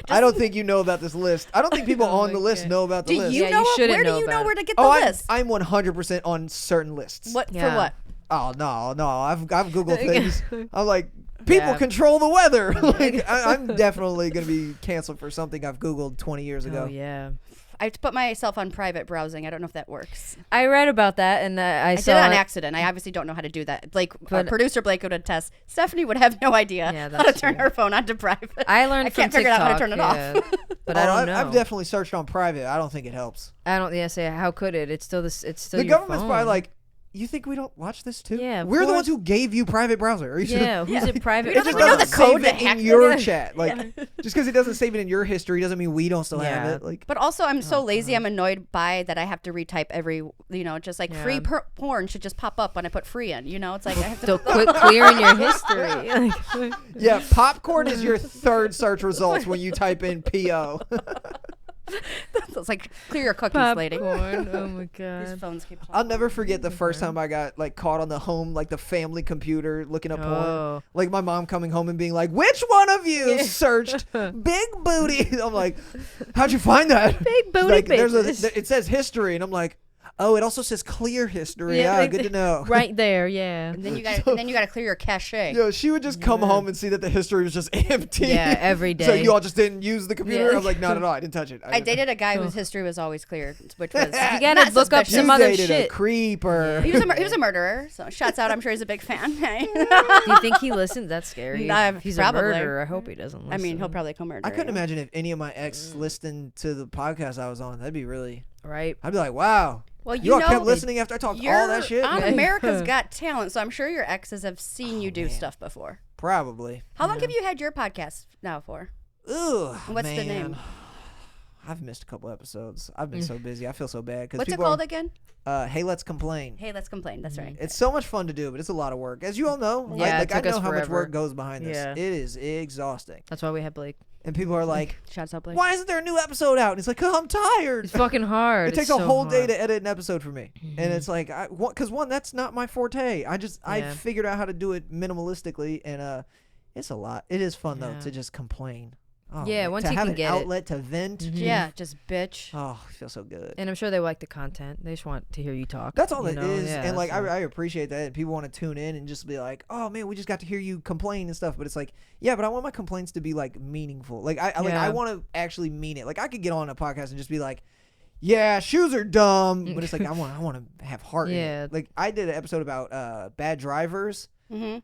Speaker 1: I don't think you know about this list. I don't think people
Speaker 3: Oh
Speaker 1: on
Speaker 3: my
Speaker 1: the list
Speaker 3: God.
Speaker 1: know about the
Speaker 2: Do
Speaker 1: list.
Speaker 2: you
Speaker 3: Yeah,
Speaker 2: know?
Speaker 3: you shouldn't
Speaker 2: Where do
Speaker 3: know
Speaker 2: you know
Speaker 3: about
Speaker 2: where
Speaker 3: it.
Speaker 2: to get the
Speaker 1: Oh,
Speaker 2: list?
Speaker 1: I'm 100% on certain lists.
Speaker 2: What for
Speaker 3: Yeah.
Speaker 2: what?
Speaker 1: Oh no, I've Googled things. I'm like, people
Speaker 3: Yeah.
Speaker 1: control the weather. Like, I'm definitely gonna be canceled for something I've Googled 20 years ago.
Speaker 3: Oh yeah.
Speaker 2: I put myself on private browsing. I don't know if that works.
Speaker 3: I read about that, and I
Speaker 2: I
Speaker 3: saw
Speaker 2: did it on
Speaker 3: it.
Speaker 2: accident. I obviously don't know how to do that. Blake,
Speaker 3: But-
Speaker 2: producer Blake would attest. Stephanie would have no idea
Speaker 3: Yeah,
Speaker 2: how to
Speaker 3: that's
Speaker 2: turn
Speaker 3: true.
Speaker 2: her phone onto private.
Speaker 3: I learned
Speaker 2: I can't
Speaker 3: from
Speaker 2: figure out how to
Speaker 3: TikTok,
Speaker 2: turn it off.
Speaker 3: yeah. But I don't know.
Speaker 1: I've definitely searched on private. I don't think it helps.
Speaker 3: I don't. Yeah. Say how could it? It's still this. It's still
Speaker 1: The
Speaker 3: your
Speaker 1: government's
Speaker 3: phone.
Speaker 1: probably like, you think we don't watch this too?
Speaker 3: Yeah, of
Speaker 1: we're the
Speaker 3: course.
Speaker 1: ones who gave you private browser. Are you sure?
Speaker 3: Yeah. Who's it private?
Speaker 2: We
Speaker 1: It
Speaker 2: don't
Speaker 1: just
Speaker 2: we know
Speaker 1: doesn't
Speaker 2: the code
Speaker 1: save
Speaker 2: to
Speaker 1: it
Speaker 2: hack
Speaker 1: in
Speaker 2: it.
Speaker 1: your
Speaker 2: Yeah.
Speaker 1: chat. Like, just because it doesn't save it in your history doesn't mean we don't still have
Speaker 3: Yeah.
Speaker 1: it. Like,
Speaker 2: But also, I'm so lazy. I'm annoyed by that. I have to retype every, just like free
Speaker 3: Yeah.
Speaker 2: porn should just pop up when I put free in. It's like I have to.
Speaker 3: So quit clearing your history. Like,
Speaker 1: yeah, popcorn is your third search results when you type in PO.
Speaker 2: It's like clear your cookies, lady.
Speaker 3: popcorn. Oh my
Speaker 2: These
Speaker 3: god.
Speaker 2: phones keep.
Speaker 1: I'll never forget the first time I got like caught on the home, like the family computer looking up porn.
Speaker 3: Oh.
Speaker 1: Like my mom coming home and being like, "Which one of you searched big booty?" I'm like, "How'd you find that?"
Speaker 3: Big booty
Speaker 1: Like,
Speaker 3: bitches.
Speaker 1: it says history, and I'm like, Oh, it also says clear history.
Speaker 3: Yeah,
Speaker 1: Yeah, good to know.
Speaker 3: Right there, yeah.
Speaker 2: And then you got to clear your cache.
Speaker 1: Yo, she would just come home and see that the history was just empty.
Speaker 3: Yeah, every day.
Speaker 1: So you all just didn't use the computer?
Speaker 3: Yeah.
Speaker 1: I was like, no, I didn't touch it.
Speaker 2: I dated a guy whose history was always clear, which was
Speaker 3: You gotta
Speaker 2: not
Speaker 3: look up
Speaker 2: suspicious.
Speaker 3: some
Speaker 1: You
Speaker 3: other
Speaker 1: dated a
Speaker 3: shit.
Speaker 1: creeper.
Speaker 2: He was a murderer. So shouts out. I'm sure he's a big fan.
Speaker 3: Do you think he listens? That's scary. If he's
Speaker 2: probably.
Speaker 3: a murderer. I hope he doesn't listen.
Speaker 2: I mean, he'll probably come murder.
Speaker 1: I couldn't
Speaker 2: you.
Speaker 1: imagine if any of my ex listened to the podcast I was on. That'd be really...
Speaker 3: Right?
Speaker 1: I'd be like, wow.
Speaker 2: Well,
Speaker 1: You all
Speaker 2: know,
Speaker 1: kept listening after I talked all that shit?
Speaker 2: on
Speaker 3: Yeah.
Speaker 2: America's Got Talent, so I'm sure your exes have seen you do
Speaker 1: man.
Speaker 2: stuff before.
Speaker 1: Probably.
Speaker 2: How long have you had your podcast now for?
Speaker 1: Ugh,
Speaker 2: What's the
Speaker 1: man.
Speaker 2: name?
Speaker 1: I've missed a couple episodes. I've been so busy. I feel so bad. Cause
Speaker 2: What's it
Speaker 1: people
Speaker 2: called again?
Speaker 1: Hey, let's complain.
Speaker 2: Hey, let's complain. That's right.
Speaker 1: It's so much fun to do, but it's a lot of work. As you all know,
Speaker 3: Yeah,
Speaker 1: like
Speaker 3: it
Speaker 1: I
Speaker 3: took us
Speaker 1: know how much
Speaker 3: forever.
Speaker 1: work goes behind this.
Speaker 3: Yeah.
Speaker 1: It is exhausting.
Speaker 3: That's why we have Blake.
Speaker 1: And people are like,
Speaker 2: Shouts out, Blake.
Speaker 1: why isn't there a new episode out? And it's like, 'cause I'm tired.
Speaker 3: It's fucking hard.
Speaker 1: It takes
Speaker 3: It's
Speaker 1: a
Speaker 3: so
Speaker 1: whole day
Speaker 3: hard.
Speaker 1: to edit an episode for me. And it's like, because one, that's not my forte. I
Speaker 3: Yeah.
Speaker 1: figured out how to do it minimalistically, and it's a lot. It is fun, though,
Speaker 3: Yeah.
Speaker 1: to just complain. Oh,
Speaker 3: Yeah,
Speaker 1: man,
Speaker 3: once
Speaker 1: to
Speaker 3: you
Speaker 1: have
Speaker 3: can
Speaker 1: an
Speaker 3: get it.
Speaker 1: outlet to vent.
Speaker 2: Yeah, just bitch.
Speaker 1: Oh, I feel so good.
Speaker 3: And I'm sure they like the content. They just want to hear you talk.
Speaker 1: That's all
Speaker 3: you
Speaker 1: it
Speaker 3: know?
Speaker 1: is,
Speaker 3: Yeah,
Speaker 1: and like
Speaker 3: so-
Speaker 1: I appreciate that. And people want to tune in and just be like, "Oh man, we just got to hear you complain and stuff." But it's like, yeah, but I want my complaints to be like meaningful. Like I
Speaker 3: Yeah.
Speaker 1: want to actually mean it. Like I could get on a podcast and just be like, "Yeah, shoes are dumb," but it's like I want to have heart.
Speaker 3: Yeah.
Speaker 1: In it. Like I did an episode about bad drivers.
Speaker 2: Mm-hmm.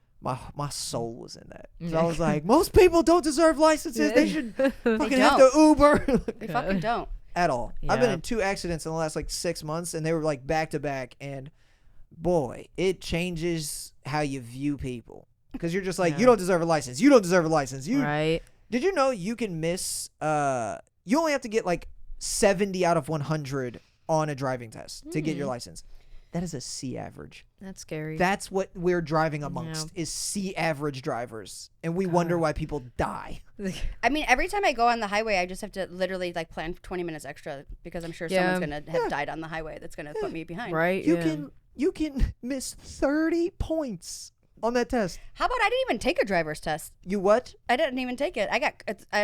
Speaker 1: My soul was in that. So I was like, most people don't deserve licenses. They should fucking have to Uber.
Speaker 2: They fucking don't.
Speaker 1: At all. I've been
Speaker 3: Yeah.
Speaker 1: in 2 accidents in the last like 6 months, and they were like back to back. And boy, it changes how you view people, because you're just like,
Speaker 3: Yeah.
Speaker 1: you don't deserve a license. You don't deserve a license. You
Speaker 3: Right?
Speaker 1: did you know you can miss? You only have to get like 70 out of 100 on a driving test to get your license. That is a C average.
Speaker 3: That's scary.
Speaker 1: That's what we're driving amongst is C average drivers, and we wonder why people die.
Speaker 2: I mean, every time I go on the highway, I just have to literally like plan 20 minutes extra because I'm sure
Speaker 3: Yeah.
Speaker 2: someone's gonna have died on the highway that's gonna put me behind.
Speaker 3: right?
Speaker 1: You can miss 30 points on that test.
Speaker 2: How about I didn't even take a driver's test?
Speaker 1: You what?
Speaker 2: I didn't even take it. I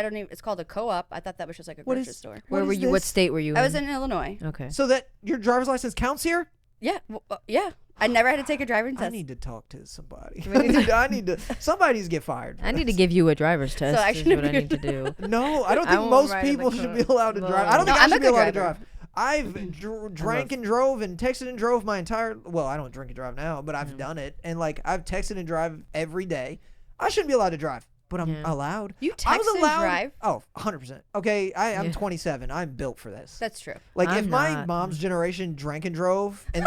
Speaker 2: don't even. It's called a co-op. I thought that was just like a
Speaker 1: What
Speaker 2: grocery
Speaker 1: is-
Speaker 2: store.
Speaker 3: Where
Speaker 1: What
Speaker 3: were
Speaker 1: is
Speaker 3: you? What
Speaker 1: this?
Speaker 3: state were you?
Speaker 2: I was in Illinois.
Speaker 3: Okay.
Speaker 1: So that your driver's license counts here?
Speaker 2: Yeah, yeah. I never had to take a driving
Speaker 1: I
Speaker 2: test.
Speaker 1: need to talk to somebody. I need to. Somebody needs to get fired.
Speaker 3: I need to give you a driver's test.
Speaker 2: I
Speaker 3: is
Speaker 2: shouldn't
Speaker 3: what I
Speaker 2: be-
Speaker 3: need to do.
Speaker 1: No, I don't
Speaker 3: I
Speaker 1: think
Speaker 3: won't
Speaker 1: most
Speaker 3: ride in the
Speaker 1: people should
Speaker 3: car.
Speaker 1: be allowed to
Speaker 3: No.
Speaker 1: drive. I don't
Speaker 2: No,
Speaker 1: think I
Speaker 2: I'm
Speaker 1: should
Speaker 2: a
Speaker 1: be
Speaker 2: good
Speaker 1: allowed to
Speaker 2: driver.
Speaker 1: drive. I've drank and drove and texted and drove my entire. Well, I don't drink and drive now, but I've done it, and like I've texted and drive every day. I shouldn't be allowed to drive, but I'm allowed.
Speaker 2: You
Speaker 1: I
Speaker 2: text
Speaker 1: was
Speaker 2: and
Speaker 1: allowed.
Speaker 2: drive?
Speaker 1: Oh, 100%. Okay, I'm
Speaker 3: Yeah.
Speaker 1: 27. I'm built for this.
Speaker 2: That's true.
Speaker 1: Like if
Speaker 3: I'm
Speaker 1: my
Speaker 3: not.
Speaker 1: mom's generation drank and drove, and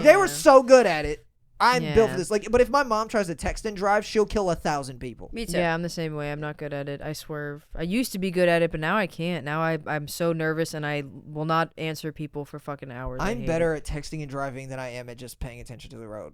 Speaker 1: they were so good at it, I'm built for
Speaker 3: Yeah.
Speaker 1: this. Like, but if my mom tries to text and drive, she'll kill 1,000 people.
Speaker 2: Me too.
Speaker 3: Yeah, I'm the same way. I'm not good at it. I swerve. I used to be good at it, but now I can't. Now I'm so nervous, and I will not answer people for fucking hours. I
Speaker 1: I'm
Speaker 3: hate
Speaker 1: better
Speaker 3: it.
Speaker 1: at texting and driving than I am at just paying attention to the road.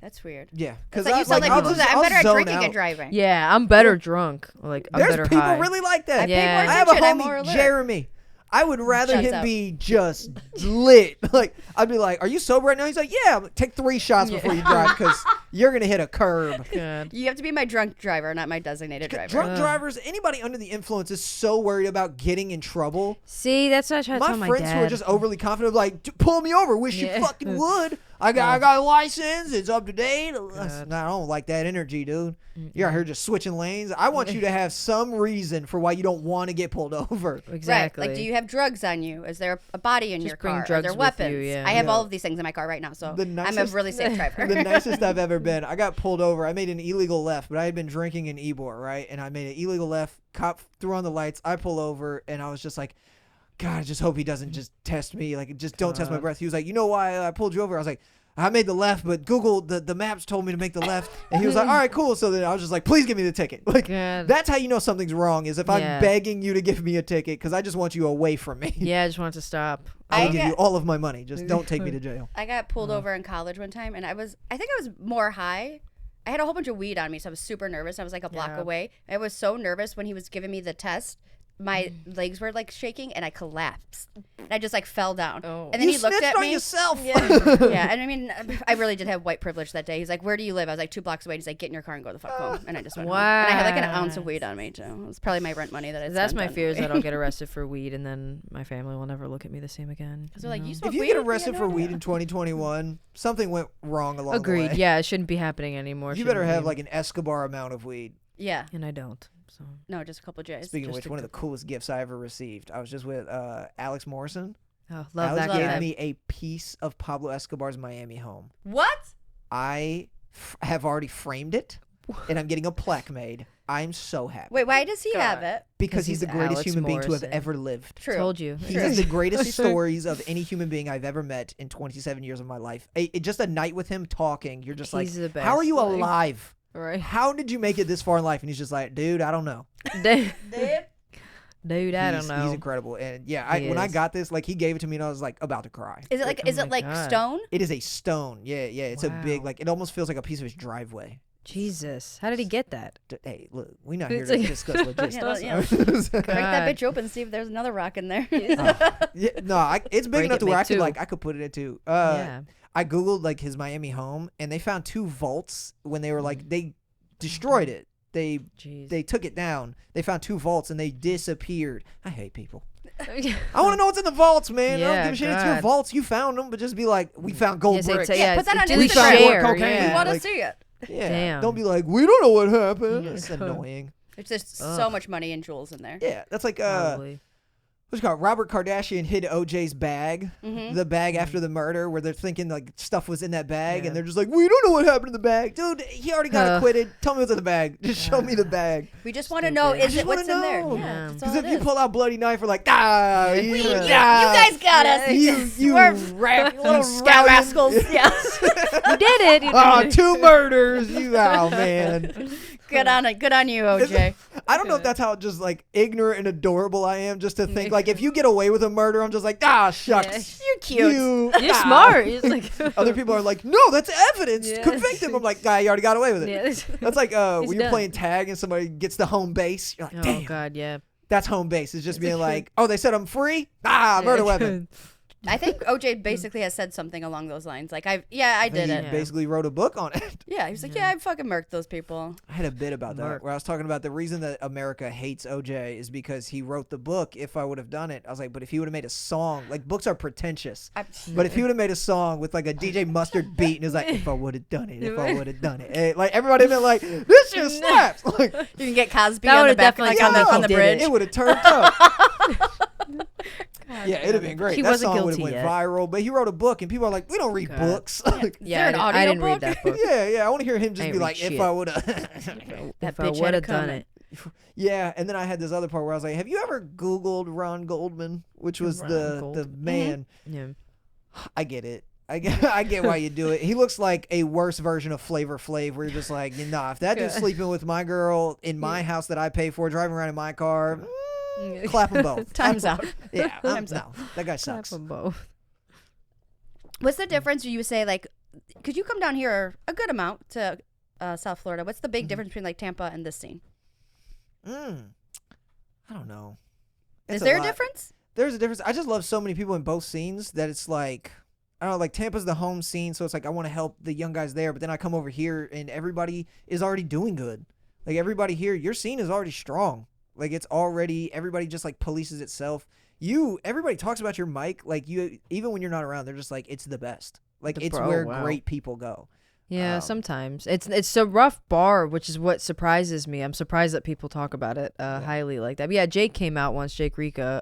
Speaker 2: That's weird.
Speaker 1: Yeah,
Speaker 2: It's like you sound like
Speaker 1: I'll
Speaker 2: people
Speaker 1: just-
Speaker 2: that I'm
Speaker 1: I'll
Speaker 2: better at
Speaker 1: zone
Speaker 2: drinking
Speaker 1: out.
Speaker 2: and driving.
Speaker 3: Yeah, I'm better drunk. Like I'm
Speaker 1: There's
Speaker 3: better
Speaker 1: people
Speaker 3: high.
Speaker 1: really like that.
Speaker 3: Yeah.
Speaker 2: Pay more
Speaker 1: I have a
Speaker 2: attention, I'm more
Speaker 1: homie,
Speaker 2: alert.
Speaker 1: Jeremy. I would rather
Speaker 2: Shouts
Speaker 1: him
Speaker 2: out.
Speaker 1: be just lit. Like I'd be like, "Are you sober right now?" He's like, "Yeah." I'm like, take 3 shots before you drive because you're gonna hit a curb.
Speaker 3: God.
Speaker 2: You have to be my drunk driver, not my designated driver.
Speaker 1: Drunk drivers, anybody under the influence is so worried about getting in trouble.
Speaker 3: See, that's what I try to
Speaker 1: My
Speaker 3: tell my
Speaker 1: friends
Speaker 3: dad.
Speaker 1: who are just overly confident, like, pull me over. Wish
Speaker 3: Yeah.
Speaker 1: you fucking would. I got a license. It's up to date. No, I don't like that energy, dude. You're out here just switching lanes. I want you to have some reason for why you don't want to get pulled over.
Speaker 3: Exactly.
Speaker 2: Right. Like, do you have drugs on you? Is there a body in
Speaker 3: Just
Speaker 2: your
Speaker 3: bring
Speaker 2: car? Are
Speaker 3: drugs
Speaker 2: there
Speaker 3: with
Speaker 2: weapons?
Speaker 3: you, yeah.
Speaker 2: I have
Speaker 1: Yeah.
Speaker 2: all of these things in my car right now, so
Speaker 1: The
Speaker 2: I'm a
Speaker 1: nicest-
Speaker 2: really safe driver.
Speaker 1: The nicest I've ever been. I got pulled over. I made an illegal left, but I had been drinking in Ybor, right? And I made an illegal left. Cop threw on the lights. I pull over, and I was just like, God, I just hope he doesn't just test me. Like, just don't test my breath. He was like, you know why I pulled you over? I was like, I made the left, but Google, the maps told me to make the left. And he was like, all right, cool. So then I was just like, please give me the ticket. Like,
Speaker 3: God.
Speaker 1: that's how you know something's wrong, is if
Speaker 3: Yeah.
Speaker 1: I'm begging you to give me a ticket because I just want you away from me.
Speaker 3: Yeah, I just want to stop.
Speaker 1: I will
Speaker 2: I
Speaker 1: give
Speaker 2: got-
Speaker 1: you all of my money. Just don't take me to jail.
Speaker 2: I got pulled over in college one time, and I think I was more high. I had a whole bunch of weed on me, so I was super nervous. I was like a block
Speaker 3: Yeah.
Speaker 2: away. I was so nervous when he was giving me the test my legs were like shaking and I collapsed. And I just like fell down.
Speaker 3: Oh.
Speaker 2: And then
Speaker 1: You
Speaker 2: he looked
Speaker 1: snitched
Speaker 2: at
Speaker 1: on
Speaker 2: me.
Speaker 1: yourself.
Speaker 2: Yeah, and I mean, I really did have white privilege that day. He's like, "Where do you live?" I was like, 2 blocks away. He's like, "Get in your car and go the fuck home." And I just went home. And I had like an ounce of weed on me too. It was probably my rent money that I
Speaker 3: That's
Speaker 2: spent
Speaker 3: my
Speaker 2: on
Speaker 3: fear is
Speaker 2: weed.
Speaker 3: that I'll get arrested for weed and then my family will never look at me the same again.
Speaker 2: So like, you
Speaker 1: If
Speaker 2: smoke
Speaker 1: you
Speaker 2: weed?
Speaker 1: get arrested
Speaker 2: Yeah,
Speaker 1: for
Speaker 2: no,
Speaker 1: weed
Speaker 2: no.
Speaker 1: in 2021, something went wrong along the
Speaker 3: Agreed.
Speaker 1: way.
Speaker 3: Yeah, it shouldn't be happening anymore.
Speaker 1: You better
Speaker 3: shouldn't
Speaker 1: have
Speaker 3: be.
Speaker 1: like an Escobar amount of weed.
Speaker 2: Yeah,
Speaker 3: And I don't. So
Speaker 2: no, just a couple J's.
Speaker 1: Speaking of
Speaker 3: Just
Speaker 1: which,
Speaker 3: a
Speaker 1: one of the coolest gifts I ever received, I was just with Alex Morrison.
Speaker 3: love
Speaker 1: Alex
Speaker 3: that
Speaker 1: gave
Speaker 3: guy.
Speaker 1: me a piece of Pablo Escobar's Miami home.
Speaker 2: What?
Speaker 1: I have already framed it, and I'm getting a plaque made. I'm so happy.
Speaker 2: Wait, why does he have it?
Speaker 1: because he's the greatest
Speaker 3: Alex
Speaker 1: human being to have
Speaker 3: Morrison.
Speaker 1: ever lived.
Speaker 2: True.
Speaker 3: Told you.
Speaker 1: He has the greatest stories of any human being I've ever met in 27 years of my life. Just a night with him talking, you're just
Speaker 3: He's the
Speaker 1: like, how are
Speaker 3: best,
Speaker 1: you
Speaker 3: like-
Speaker 1: alive?
Speaker 3: Right.
Speaker 1: How did you make it this far in life? And he's just like, dude, I don't know.
Speaker 3: Dude, I don't know.
Speaker 1: He's incredible. And yeah,
Speaker 3: He
Speaker 1: when I
Speaker 3: is.
Speaker 1: got this, like he gave it to me and I was like about to cry.
Speaker 2: Is it like?
Speaker 3: Oh
Speaker 2: Is
Speaker 3: my
Speaker 2: it like
Speaker 3: God.
Speaker 2: stone?
Speaker 1: It is a stone. Yeah, yeah. It's a big,
Speaker 3: Wow.
Speaker 1: like, it almost feels like a piece of his driveway.
Speaker 3: Jesus. How did he get that?
Speaker 1: Hey, look, we're not here
Speaker 3: It's
Speaker 1: to
Speaker 3: like-
Speaker 1: discuss logistics.
Speaker 2: Yeah. Break that bitch open, see if there's another rock in there.
Speaker 1: Yeah, no, it's big
Speaker 3: Break
Speaker 1: enough
Speaker 3: it,
Speaker 1: to where
Speaker 3: make two.
Speaker 1: I could put it into.
Speaker 3: Yeah.
Speaker 1: I googled like his Miami home, and they found 2 vaults when they were like they destroyed it. They
Speaker 3: Jeez.
Speaker 1: took it down. They found 2 vaults and they disappeared. I hate people. I want to know what's in the vaults, man. I don't
Speaker 3: Yeah,
Speaker 1: give a shit. It's your
Speaker 3: God.
Speaker 1: vaults. You found them, but just be like, we found gold
Speaker 3: Yes,
Speaker 1: bricks.
Speaker 3: it's-
Speaker 2: Yeah, put that on
Speaker 3: do
Speaker 1: We found
Speaker 2: Instagram.
Speaker 1: more
Speaker 3: share,
Speaker 1: cocaine.
Speaker 2: We
Speaker 3: yeah.
Speaker 2: want to
Speaker 1: Like,
Speaker 2: see it.
Speaker 1: yeah.
Speaker 3: Damn.
Speaker 1: Don't be like, we don't know what happened.
Speaker 3: Yeah.
Speaker 1: It's annoying.
Speaker 2: There's just so much money and jewels in there.
Speaker 1: Yeah, that's like
Speaker 3: Probably.
Speaker 1: what's it called? Robert Kardashian hid OJ's bag,
Speaker 2: Mhm.
Speaker 1: the bag after the murder, where they're thinking like stuff was in that bag,
Speaker 3: Yeah.
Speaker 1: and they're just like, we don't know what happened in the bag, dude. He already got
Speaker 3: Uh.
Speaker 1: acquitted. Tell me what's in the bag. Just show me the bag.
Speaker 2: We just want to know,
Speaker 3: Stupid.
Speaker 2: is
Speaker 1: I
Speaker 2: it
Speaker 1: just
Speaker 2: what's
Speaker 1: wanna
Speaker 2: in there?
Speaker 1: know.
Speaker 2: Yeah, that's all
Speaker 1: Because if
Speaker 2: it
Speaker 1: you
Speaker 2: is.
Speaker 1: pull out bloody knife, we're like, ah, you,
Speaker 2: you guys got us.
Speaker 1: you
Speaker 2: We're
Speaker 1: rat,
Speaker 2: little
Speaker 1: you scallion.
Speaker 2: rascals. Yeah.
Speaker 3: You did it. You did
Speaker 1: Oh,
Speaker 3: it.
Speaker 1: 2 murders. You, oh man.
Speaker 2: Good on it. Good on you, OJ.
Speaker 1: I don't know if that's how just like ignorant and adorable I am, just to think like if you get away with a murder, I'm just like, ah, shucks.
Speaker 2: You're cute.
Speaker 3: You're
Speaker 1: ah.
Speaker 3: smart. It's like
Speaker 1: Other people are like, no, that's evidence.
Speaker 3: Yeah.
Speaker 1: Convict him. I'm like, guy, you already got away with it.
Speaker 3: Yeah.
Speaker 1: That's like
Speaker 3: He's
Speaker 1: when you're
Speaker 3: done.
Speaker 1: playing tag and somebody gets the home base. You're like,
Speaker 3: Oh
Speaker 1: damn,
Speaker 3: God, yeah.
Speaker 1: that's home base. It's just being like, oh, they said I'm free? Ah, murder weapon.
Speaker 2: I think OJ basically has said something along those lines. Like, I did
Speaker 1: He
Speaker 2: it.
Speaker 1: basically wrote a book on it.
Speaker 2: Yeah, he was like, yeah, I fucking murked those people.
Speaker 1: I had a bit about that
Speaker 3: Mark.
Speaker 1: where I was talking about the reason that America hates OJ is because he wrote the book. If I would have done it, I was like, but if he would have made a song, like books are pretentious. But if he would have made a song with like a DJ Mustard beat and it was like, if I would have done it, if I would have done it, Eh, like everybody been like, this shit slaps. Like,
Speaker 2: You can get Cosby
Speaker 3: That
Speaker 2: on the
Speaker 3: would've
Speaker 2: back,
Speaker 3: definitely
Speaker 2: like on the,
Speaker 1: come
Speaker 2: on the
Speaker 1: if
Speaker 3: he did
Speaker 2: bridge.
Speaker 1: it would have turned up. Yeah, it'd have been great.
Speaker 3: He
Speaker 1: That
Speaker 3: wasn't
Speaker 1: song would have
Speaker 3: guilty
Speaker 1: went
Speaker 3: yet.
Speaker 1: viral. But he wrote a book, and people are like, we don't read
Speaker 3: God.
Speaker 1: books. Like,
Speaker 3: Yeah,
Speaker 2: an
Speaker 3: I didn't
Speaker 2: audiobook?
Speaker 3: read that book.
Speaker 1: yeah. I want to hear him just
Speaker 3: ain't
Speaker 1: be
Speaker 3: read
Speaker 1: like, if
Speaker 3: shit.
Speaker 1: I would have.
Speaker 2: That
Speaker 3: If I
Speaker 2: bitch had
Speaker 3: would
Speaker 2: it
Speaker 3: have done
Speaker 2: coming.
Speaker 3: it.
Speaker 1: Yeah, and then I had this other part where I was like, have you ever Googled Ron Goldman, which was
Speaker 3: Ron
Speaker 1: the
Speaker 3: Goldman.
Speaker 1: man?
Speaker 3: Yeah.
Speaker 1: I get it. I get why you do it. He looks like a worse version of Flavor Flav, where you're just like, nah, if that dude's
Speaker 3: Yeah.
Speaker 1: sleeping with my girl in my house that I pay for, driving around in my car,
Speaker 3: Yeah.
Speaker 1: clap them both.
Speaker 2: Time's out.
Speaker 1: Yeah,
Speaker 2: Time's
Speaker 1: no, that guy
Speaker 3: Clap
Speaker 1: sucks.
Speaker 3: 'em both.
Speaker 2: What's the difference? You would say, like, could you come down here a good amount to South Florida? What's the big difference between like Tampa and this scene?
Speaker 1: I don't know.
Speaker 2: Is
Speaker 1: It's
Speaker 2: there a
Speaker 1: lot.
Speaker 2: difference?
Speaker 1: There's a difference. I just love so many people in both scenes that it's like, I don't know, like Tampa's the home scene, so it's like I want to help the young guys there, but then I come over here and everybody is already doing good. Like everybody here, your scene is already strong. Like it's already, everybody just like polices itself. Everybody talks about your mic, like you, even when you're not around, they're just like, it's the best. Like it's where
Speaker 3: wow.
Speaker 1: great people go.
Speaker 3: Yeah, sometimes it's a rough bar, which is what surprises me. I'm surprised that people talk about it highly like that. But yeah, Jake came out once, Jake Rika,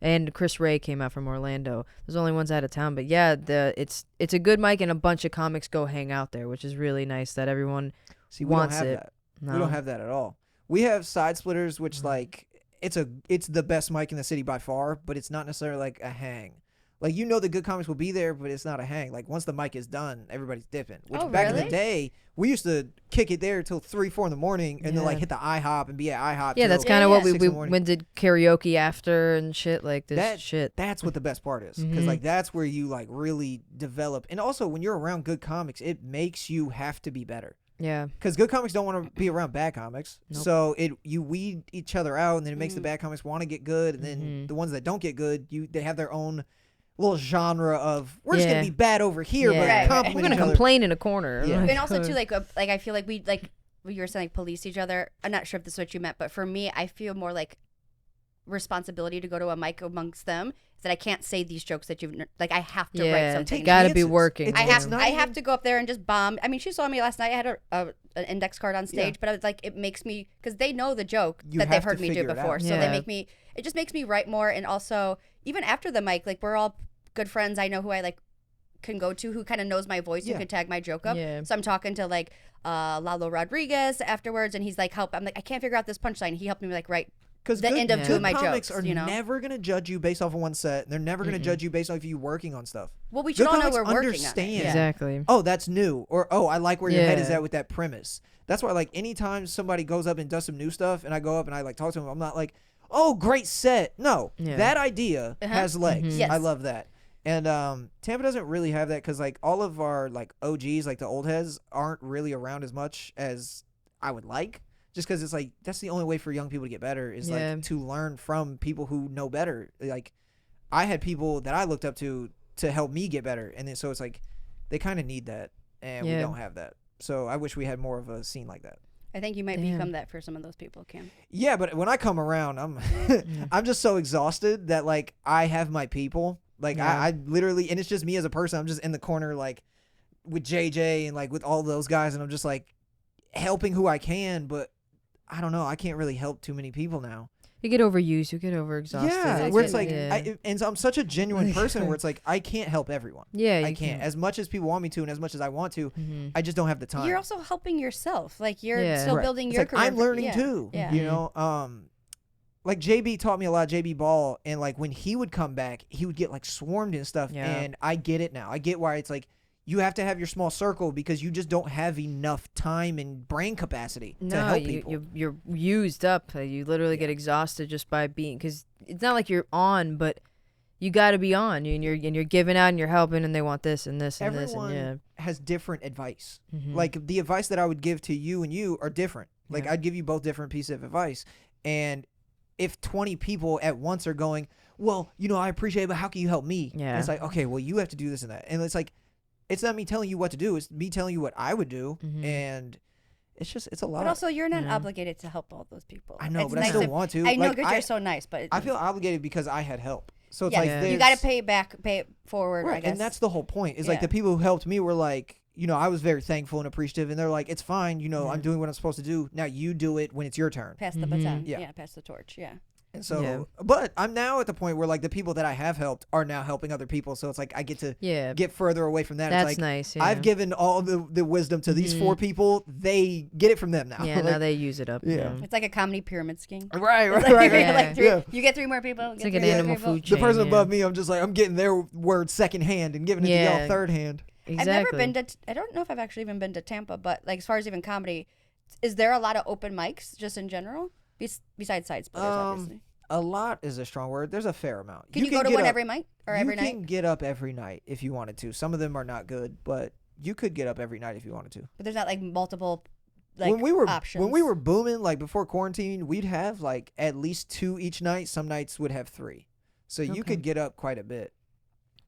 Speaker 3: and Chris Ray came out from Orlando. There's only ones out of town, but yeah, it's a good mic, and a bunch of comics go hang out there, which is really nice that everyone
Speaker 1: See, we don't
Speaker 3: wants
Speaker 1: have
Speaker 3: it.
Speaker 1: that.
Speaker 3: No.
Speaker 1: We don't have that at all. We have Side Splitters, which like it's the best mic in the city by far, but it's not necessarily like a hang. Like the good comics will be there, but it's not a hang. Like once the mic is done, everybody's dipping. Which
Speaker 2: Oh,
Speaker 1: back in
Speaker 2: really?
Speaker 1: the day, we used to kick it there till 3-4 in the morning, and then like
Speaker 3: Yeah.
Speaker 1: hit the IHOP and be at IHOP.
Speaker 3: Yeah, that's
Speaker 1: till
Speaker 3: kind of
Speaker 2: Yeah,
Speaker 3: what we
Speaker 1: 6 in the morning.
Speaker 3: went did karaoke after and shit like this
Speaker 1: That-
Speaker 3: shit.
Speaker 1: That's what the best part is, because
Speaker 3: Mhm.
Speaker 1: like that's where you like really develop. And also when you're around good comics, it makes you have to be better.
Speaker 3: Yeah.
Speaker 1: Because good comics don't want to be around bad comics.
Speaker 3: Nope.
Speaker 1: So you weed each other out, and then it makes the bad comics want to get good, and then the ones that don't get good, they have their own little genre of we're just gonna be bad over here, but
Speaker 2: Right,
Speaker 1: compliment
Speaker 3: We're gonna
Speaker 1: each other.
Speaker 3: complain in a corner.
Speaker 1: Yeah.
Speaker 2: And also too, like I feel like we like you were saying, like police each other. I'm not sure if this is what you meant, but for me, I feel more like responsibility to go to a mic amongst them. Is that I can't say these jokes that you've like. I have to write something.
Speaker 3: Gotta be
Speaker 1: chances.
Speaker 3: working.
Speaker 1: It's-
Speaker 2: I have
Speaker 1: it's not
Speaker 2: I
Speaker 1: even-
Speaker 2: have to go up there and just bomb. I mean, she saw me last night. I had an index card on stage, but I was like, it makes me because they know the joke
Speaker 1: You
Speaker 2: that they've
Speaker 1: have to
Speaker 2: heard me do
Speaker 1: figure it
Speaker 2: before,
Speaker 1: out.
Speaker 2: so they make me. It just makes me write more, and also even after the mic, like we're all good friends. I know who I like can go to, who kind of knows my voice, who can tag my joke up.
Speaker 3: Yeah.
Speaker 2: So I'm talking to like Lalo Rodriguez afterwards, and he's like, help. I'm like, I can't figure out this punchline. He helped me like write.
Speaker 1: Because
Speaker 2: the end of two of my
Speaker 1: comics
Speaker 2: jokes,
Speaker 1: are
Speaker 2: you know?
Speaker 1: never gonna judge you based off of one set. They're never gonna judge you based off you working on stuff.
Speaker 2: Well, we should
Speaker 1: Good
Speaker 2: all know
Speaker 1: comics
Speaker 2: we're working on it.
Speaker 1: understand.
Speaker 2: Yeah.
Speaker 3: Exactly.
Speaker 1: Oh, that's new, or oh, I like where your head is
Speaker 3: Yeah.
Speaker 1: at with that premise. That's why, like, anytime somebody goes up and does some new stuff, and I go up and I like talk to them, I'm not like, oh, great set. No,
Speaker 3: Yeah.
Speaker 1: that idea has legs.
Speaker 2: Yes.
Speaker 1: I love that. And Tampa doesn't really have that because like all of our like OGs, like the old heads, aren't really around as much as I would like. Just because it's like that's the only way for young people to get better is like to learn from people who know better. Like I had people that I looked up to help me get better, and then so it's like they kind of need that, and we don't have that. So I wish we had more of a scene like that.
Speaker 2: I think you might become that for some of those people, Cam.
Speaker 1: Yeah, but when I come around, I'm I'm just so exhausted that like I have my people. Like I literally, and it's just me as a person. I'm just in the corner like with JJ and like with all those guys, and I'm just like helping who I can, but I don't know. I can't really help too many people now.
Speaker 3: You get overused. You get overexhausted.
Speaker 1: Yeah, where it's like, and so I'm such a genuine person where it's like I can't help everyone.
Speaker 3: Yeah,
Speaker 1: I
Speaker 3: you
Speaker 1: can't. As much as people want me to, and as much as I want to,
Speaker 3: Mm-hmm.
Speaker 1: I just don't have the time.
Speaker 2: You're also helping yourself. Like you're
Speaker 3: Yeah.
Speaker 2: still
Speaker 1: Right.
Speaker 2: building
Speaker 1: It's
Speaker 2: your
Speaker 1: like,
Speaker 2: career.
Speaker 1: I'm learning too.
Speaker 2: Yeah.
Speaker 1: You know, like JB taught me a lot. JB Ball, and like when he would come back, he would get like swarmed and stuff.
Speaker 3: Yeah.
Speaker 1: And I get it now. I get why it's like you have to have your small circle because you just don't have enough time and brain capacity to help people.
Speaker 3: You're used up. You literally get exhausted just by being, because it's not like you're on, but you got to be on. And you're giving out and you're helping, and they want this and this and
Speaker 1: Everyone
Speaker 3: this. And
Speaker 1: has different advice.
Speaker 3: Mm-hmm.
Speaker 1: Like the advice that I would give to you and you are different. Like I'd give you both different pieces of advice. And if 20 people at once are going, well, you know, I appreciate it, but how can you help me?
Speaker 3: Yeah.
Speaker 1: And it's like, okay, well, you have to do this and that. And it's like, it's not me telling you what to do. It's me telling you what I would do.
Speaker 3: Mm-hmm.
Speaker 1: And it's a lot.
Speaker 2: But also, you're not obligated to help all those people.
Speaker 1: I know,
Speaker 2: It's
Speaker 1: but I
Speaker 2: nice
Speaker 1: still
Speaker 2: if-
Speaker 1: want to.
Speaker 2: I know
Speaker 1: Like,
Speaker 2: because you're so nice, but
Speaker 1: I feel obligated because I had help. So it's
Speaker 2: yeah,
Speaker 1: like,
Speaker 2: you got to
Speaker 1: there's-
Speaker 2: pay it forward. I
Speaker 1: Right,
Speaker 2: guess.
Speaker 1: and that's the whole point. Is like
Speaker 2: Yeah.
Speaker 1: the people who helped me were like, you know, I was very thankful and appreciative, and they're like, it's fine, you know, I'm doing what I'm supposed to do. Now you do it when it's your turn.
Speaker 2: pass the baton.
Speaker 1: Yeah.
Speaker 2: Yeah, pass the torch. Yeah.
Speaker 1: And so, but I'm now at the point where like the people that I have helped are now helping other people. So it's like I get to get further away from that.
Speaker 3: That's
Speaker 1: it's like,
Speaker 3: nice.
Speaker 1: I've given all the wisdom to these 4 people. They get it from them now.
Speaker 3: Yeah,
Speaker 1: Like,
Speaker 3: now they use it up.
Speaker 1: Yeah.
Speaker 2: It's like a comedy pyramid scheme.
Speaker 1: Right,
Speaker 2: It's
Speaker 1: right,
Speaker 2: like,
Speaker 1: right.
Speaker 2: you're
Speaker 1: right.
Speaker 2: like three,
Speaker 1: Yeah.
Speaker 2: you get 3 more people.
Speaker 3: It's like an animal food
Speaker 1: The
Speaker 3: chain.
Speaker 1: person above me, I'm just like, I'm getting their word second hand and giving it to y'all third hand.
Speaker 3: Exactly.
Speaker 2: I've never been to. I don't know if I've actually even been to Tampa, but like as far as even comedy, is there a lot of open mics just in general? Besides side splitters, obviously.
Speaker 1: A lot is a strong word. There's a fair amount.
Speaker 2: Can you go to
Speaker 1: get
Speaker 2: one
Speaker 1: up-
Speaker 2: every night or every
Speaker 1: You
Speaker 2: night?
Speaker 1: can get up every night if you wanted to. Some of them are not good, but you could get up every night if you wanted to.
Speaker 2: But there's not like multiple like
Speaker 1: when we were
Speaker 2: options.
Speaker 1: when we were booming, like before quarantine, we'd have like at least 2 each night. Some nights would have 3, so you could get up quite a bit.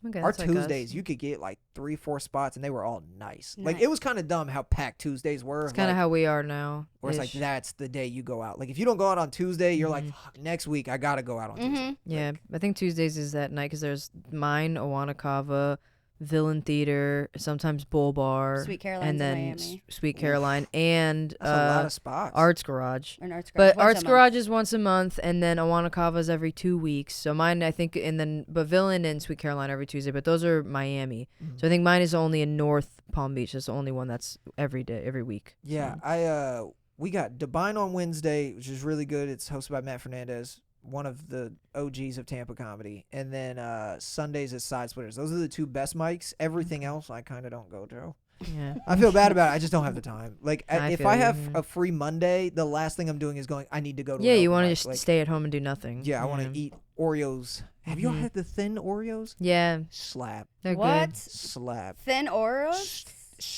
Speaker 3: Okay,
Speaker 1: Our
Speaker 3: that's like us.
Speaker 1: Tuesdays, you could get like 3-4 spots, and they were all nice. Like
Speaker 2: Nice.
Speaker 1: it was kind of dumb how packed Tuesdays were.
Speaker 3: It's kind of
Speaker 1: like,
Speaker 3: how we are now.
Speaker 1: where it's like that's the day you go out. Like if you don't go out on Tuesday, you're like, fuck, next week I gotta go out on Tuesday.
Speaker 3: Yeah, I think Tuesdays is that night because there's mine, Awana Kava, Villain Theater, sometimes Bull Bar,
Speaker 2: Sweet Caroline's
Speaker 3: and then
Speaker 2: in Miami.
Speaker 3: Sweet Caroline, and
Speaker 1: That's a lot of spots.
Speaker 3: Arts Garage.
Speaker 2: An arts
Speaker 3: But
Speaker 2: once
Speaker 3: Arts
Speaker 2: a month.
Speaker 3: Garage is once a month, and then Awana Kava's every 2 weeks. So mine, I think, and then but Villain and Sweet Caroline every Tuesday. But those are Miami. So I think mine is only in North Palm Beach. That's the only one that's every day, every week.
Speaker 1: Yeah, we got Devine on Wednesday, which is really good. It's hosted by Matt Fernandez, one of the OGs of Tampa comedy. And then Sundays is Side Splitters. Those are the 2 best mics. Everything else I kind of don't go to.
Speaker 3: Yeah.
Speaker 1: I feel bad about it. I just don't have the time. Like
Speaker 3: I
Speaker 1: if
Speaker 3: feel
Speaker 1: I
Speaker 3: you,
Speaker 1: have
Speaker 3: yeah.
Speaker 1: a free Monday, the last thing I'm doing is going, I need to go to
Speaker 3: Yeah,
Speaker 1: an
Speaker 3: you
Speaker 1: open
Speaker 3: want to
Speaker 1: mic.
Speaker 3: just
Speaker 1: Like,
Speaker 3: stay at home and do nothing.
Speaker 1: Yeah, I want to eat Oreos. Have you all had the thin Oreos?
Speaker 3: Yeah,
Speaker 1: Slap.
Speaker 3: they're
Speaker 2: What?
Speaker 3: good.
Speaker 1: Slap.
Speaker 2: Thin Oreos?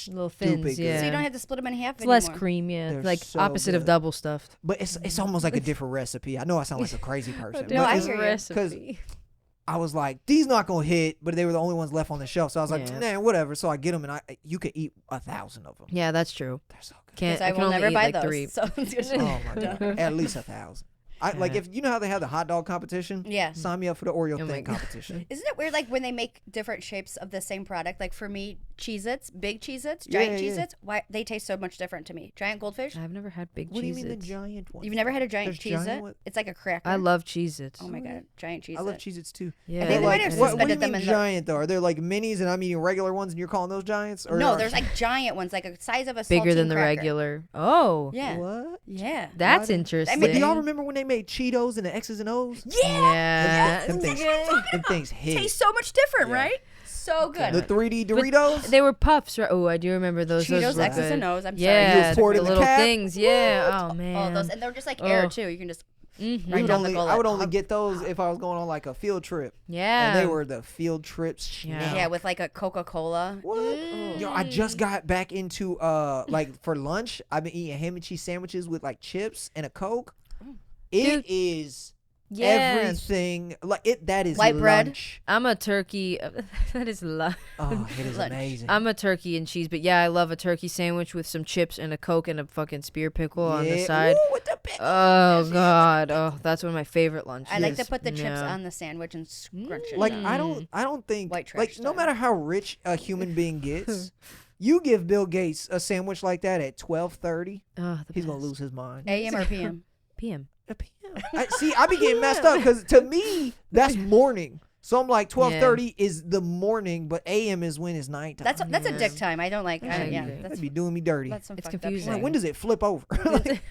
Speaker 3: Little
Speaker 1: stupid
Speaker 3: thins,
Speaker 1: good.
Speaker 3: yeah.
Speaker 2: So you don't have to split them in half
Speaker 3: It's
Speaker 2: anymore.
Speaker 3: less cream, yeah.
Speaker 1: They're
Speaker 3: Like
Speaker 1: so
Speaker 3: opposite of
Speaker 1: good.
Speaker 3: double stuffed.
Speaker 1: But it's almost like a different recipe. I know I sound like a crazy person.
Speaker 2: No,
Speaker 1: but
Speaker 2: I
Speaker 1: it's-
Speaker 2: hear you.
Speaker 3: Recipe.
Speaker 1: I was like, these not gonna hit, but they were the only ones left on the shelf. So I was like,
Speaker 3: Yeah.
Speaker 1: nah, whatever. So I get them, and you could eat 1,000 of them.
Speaker 3: Yeah, that's true.
Speaker 1: They're so good.
Speaker 3: Can't.
Speaker 2: Because I
Speaker 3: can
Speaker 2: will
Speaker 3: only
Speaker 2: never
Speaker 3: eat
Speaker 2: buy
Speaker 3: like
Speaker 2: those.
Speaker 3: 3.
Speaker 2: So it's good.
Speaker 1: Oh my god, at least 1,000. Like
Speaker 3: Yeah.
Speaker 1: if you know how they have the hot dog competition.
Speaker 2: Yeah.
Speaker 1: Sign me up for the Oreo
Speaker 3: Oh my
Speaker 1: thing
Speaker 3: God.
Speaker 1: competition.
Speaker 2: Isn't it weird, like when they make different shapes of the same product? Like for me, Cheez-Its, big Cheez-Its, giant
Speaker 1: Yeah, yeah.
Speaker 2: Cheez-Its, why they taste so much different to me? Giant goldfish.
Speaker 3: I've never had big
Speaker 1: What do you mean the
Speaker 3: Cheez-Its.
Speaker 1: giant one?
Speaker 2: You've never had a giant
Speaker 1: There's giant
Speaker 2: Cheez-It?
Speaker 1: one-
Speaker 2: It's like a cracker.
Speaker 3: I love Cheez-Its.
Speaker 2: Oh my god, giant Cheez-It.
Speaker 1: I love Cheez-Its too.
Speaker 3: Yeah,
Speaker 2: I think they might have
Speaker 1: what do you
Speaker 2: suspended them
Speaker 1: mean
Speaker 2: in the-
Speaker 1: giant though? Are there like minis and I'm eating regular ones and you're calling those giants? Or
Speaker 2: No,
Speaker 1: are-
Speaker 2: there's like giant ones, like a size of a
Speaker 3: bigger than
Speaker 2: saltine
Speaker 3: the
Speaker 2: cracker.
Speaker 3: regular. Oh,
Speaker 2: Yeah.
Speaker 1: What?
Speaker 2: Yeah.
Speaker 3: that's
Speaker 1: Why did-
Speaker 3: interesting.
Speaker 1: But do y'all remember when they made Cheetos and the X's and O's?
Speaker 3: Yeah.
Speaker 1: Them things, them things hit.
Speaker 2: Tastes so much different,
Speaker 1: Yeah.
Speaker 2: right? So good.
Speaker 1: The 3D
Speaker 3: But
Speaker 1: Doritos.
Speaker 3: They were puffs, right? Oh, I do remember those.
Speaker 2: Cheetos,
Speaker 3: those were
Speaker 2: X's,
Speaker 3: good.
Speaker 2: and O's. I'm
Speaker 3: Yeah,
Speaker 1: You pour it
Speaker 3: the
Speaker 1: in the
Speaker 3: little
Speaker 1: cap?
Speaker 3: things. Yeah. Oh man.
Speaker 2: sorry. Oh, those, and they're just like air
Speaker 3: Oh.
Speaker 2: too. You can just
Speaker 3: Mhm.
Speaker 2: right down the gullet.
Speaker 1: I would only get those if I was going on like a field trip.
Speaker 3: Yeah.
Speaker 1: And they were the field trips.
Speaker 3: Yeah.
Speaker 2: yeah, with like a Coca-Cola.
Speaker 1: What? Yo, I just got back into like for lunch, I've been eating ham and cheese sandwiches with like chips and a Coke. It is
Speaker 3: Yes.
Speaker 1: everything like it. That is
Speaker 2: White bread?
Speaker 1: lunch.
Speaker 3: I'm a turkey. That is love.
Speaker 1: Oh, it is
Speaker 2: Lunch.
Speaker 1: amazing.
Speaker 3: I'm a turkey and cheese, but yeah, I love a turkey sandwich with some chips and a Coke and a fucking spear pickle on the
Speaker 1: Yeah.
Speaker 3: side.
Speaker 1: Ooh, with the pickle.
Speaker 3: Oh god. Oh, that's one of my favorite lunches.
Speaker 2: I like to put the chips
Speaker 3: Yeah.
Speaker 2: on the sandwich and scrunch it.
Speaker 1: Like
Speaker 2: down.
Speaker 1: I don't think
Speaker 2: White trash
Speaker 1: like no
Speaker 2: style.
Speaker 1: matter how rich a human being gets, you give Bill Gates a sandwich like that at 12:30,
Speaker 3: Oh, the
Speaker 1: he's gonna
Speaker 3: best.
Speaker 1: lose his mind.
Speaker 2: AM or PM.
Speaker 3: PM.
Speaker 1: A PM. I be getting messed up because to me that's morning. So I'm like 12:30 is the morning, but AM is when it's nighttime.
Speaker 2: That's a
Speaker 3: Yeah.
Speaker 2: dick time. I don't like.
Speaker 3: I
Speaker 2: yeah,
Speaker 3: agree.
Speaker 2: that's
Speaker 1: That'd be doing me dirty.
Speaker 2: that's some
Speaker 3: It's
Speaker 2: fucked up
Speaker 3: confusing.
Speaker 2: shit.
Speaker 1: Like, when does it flip over? Like,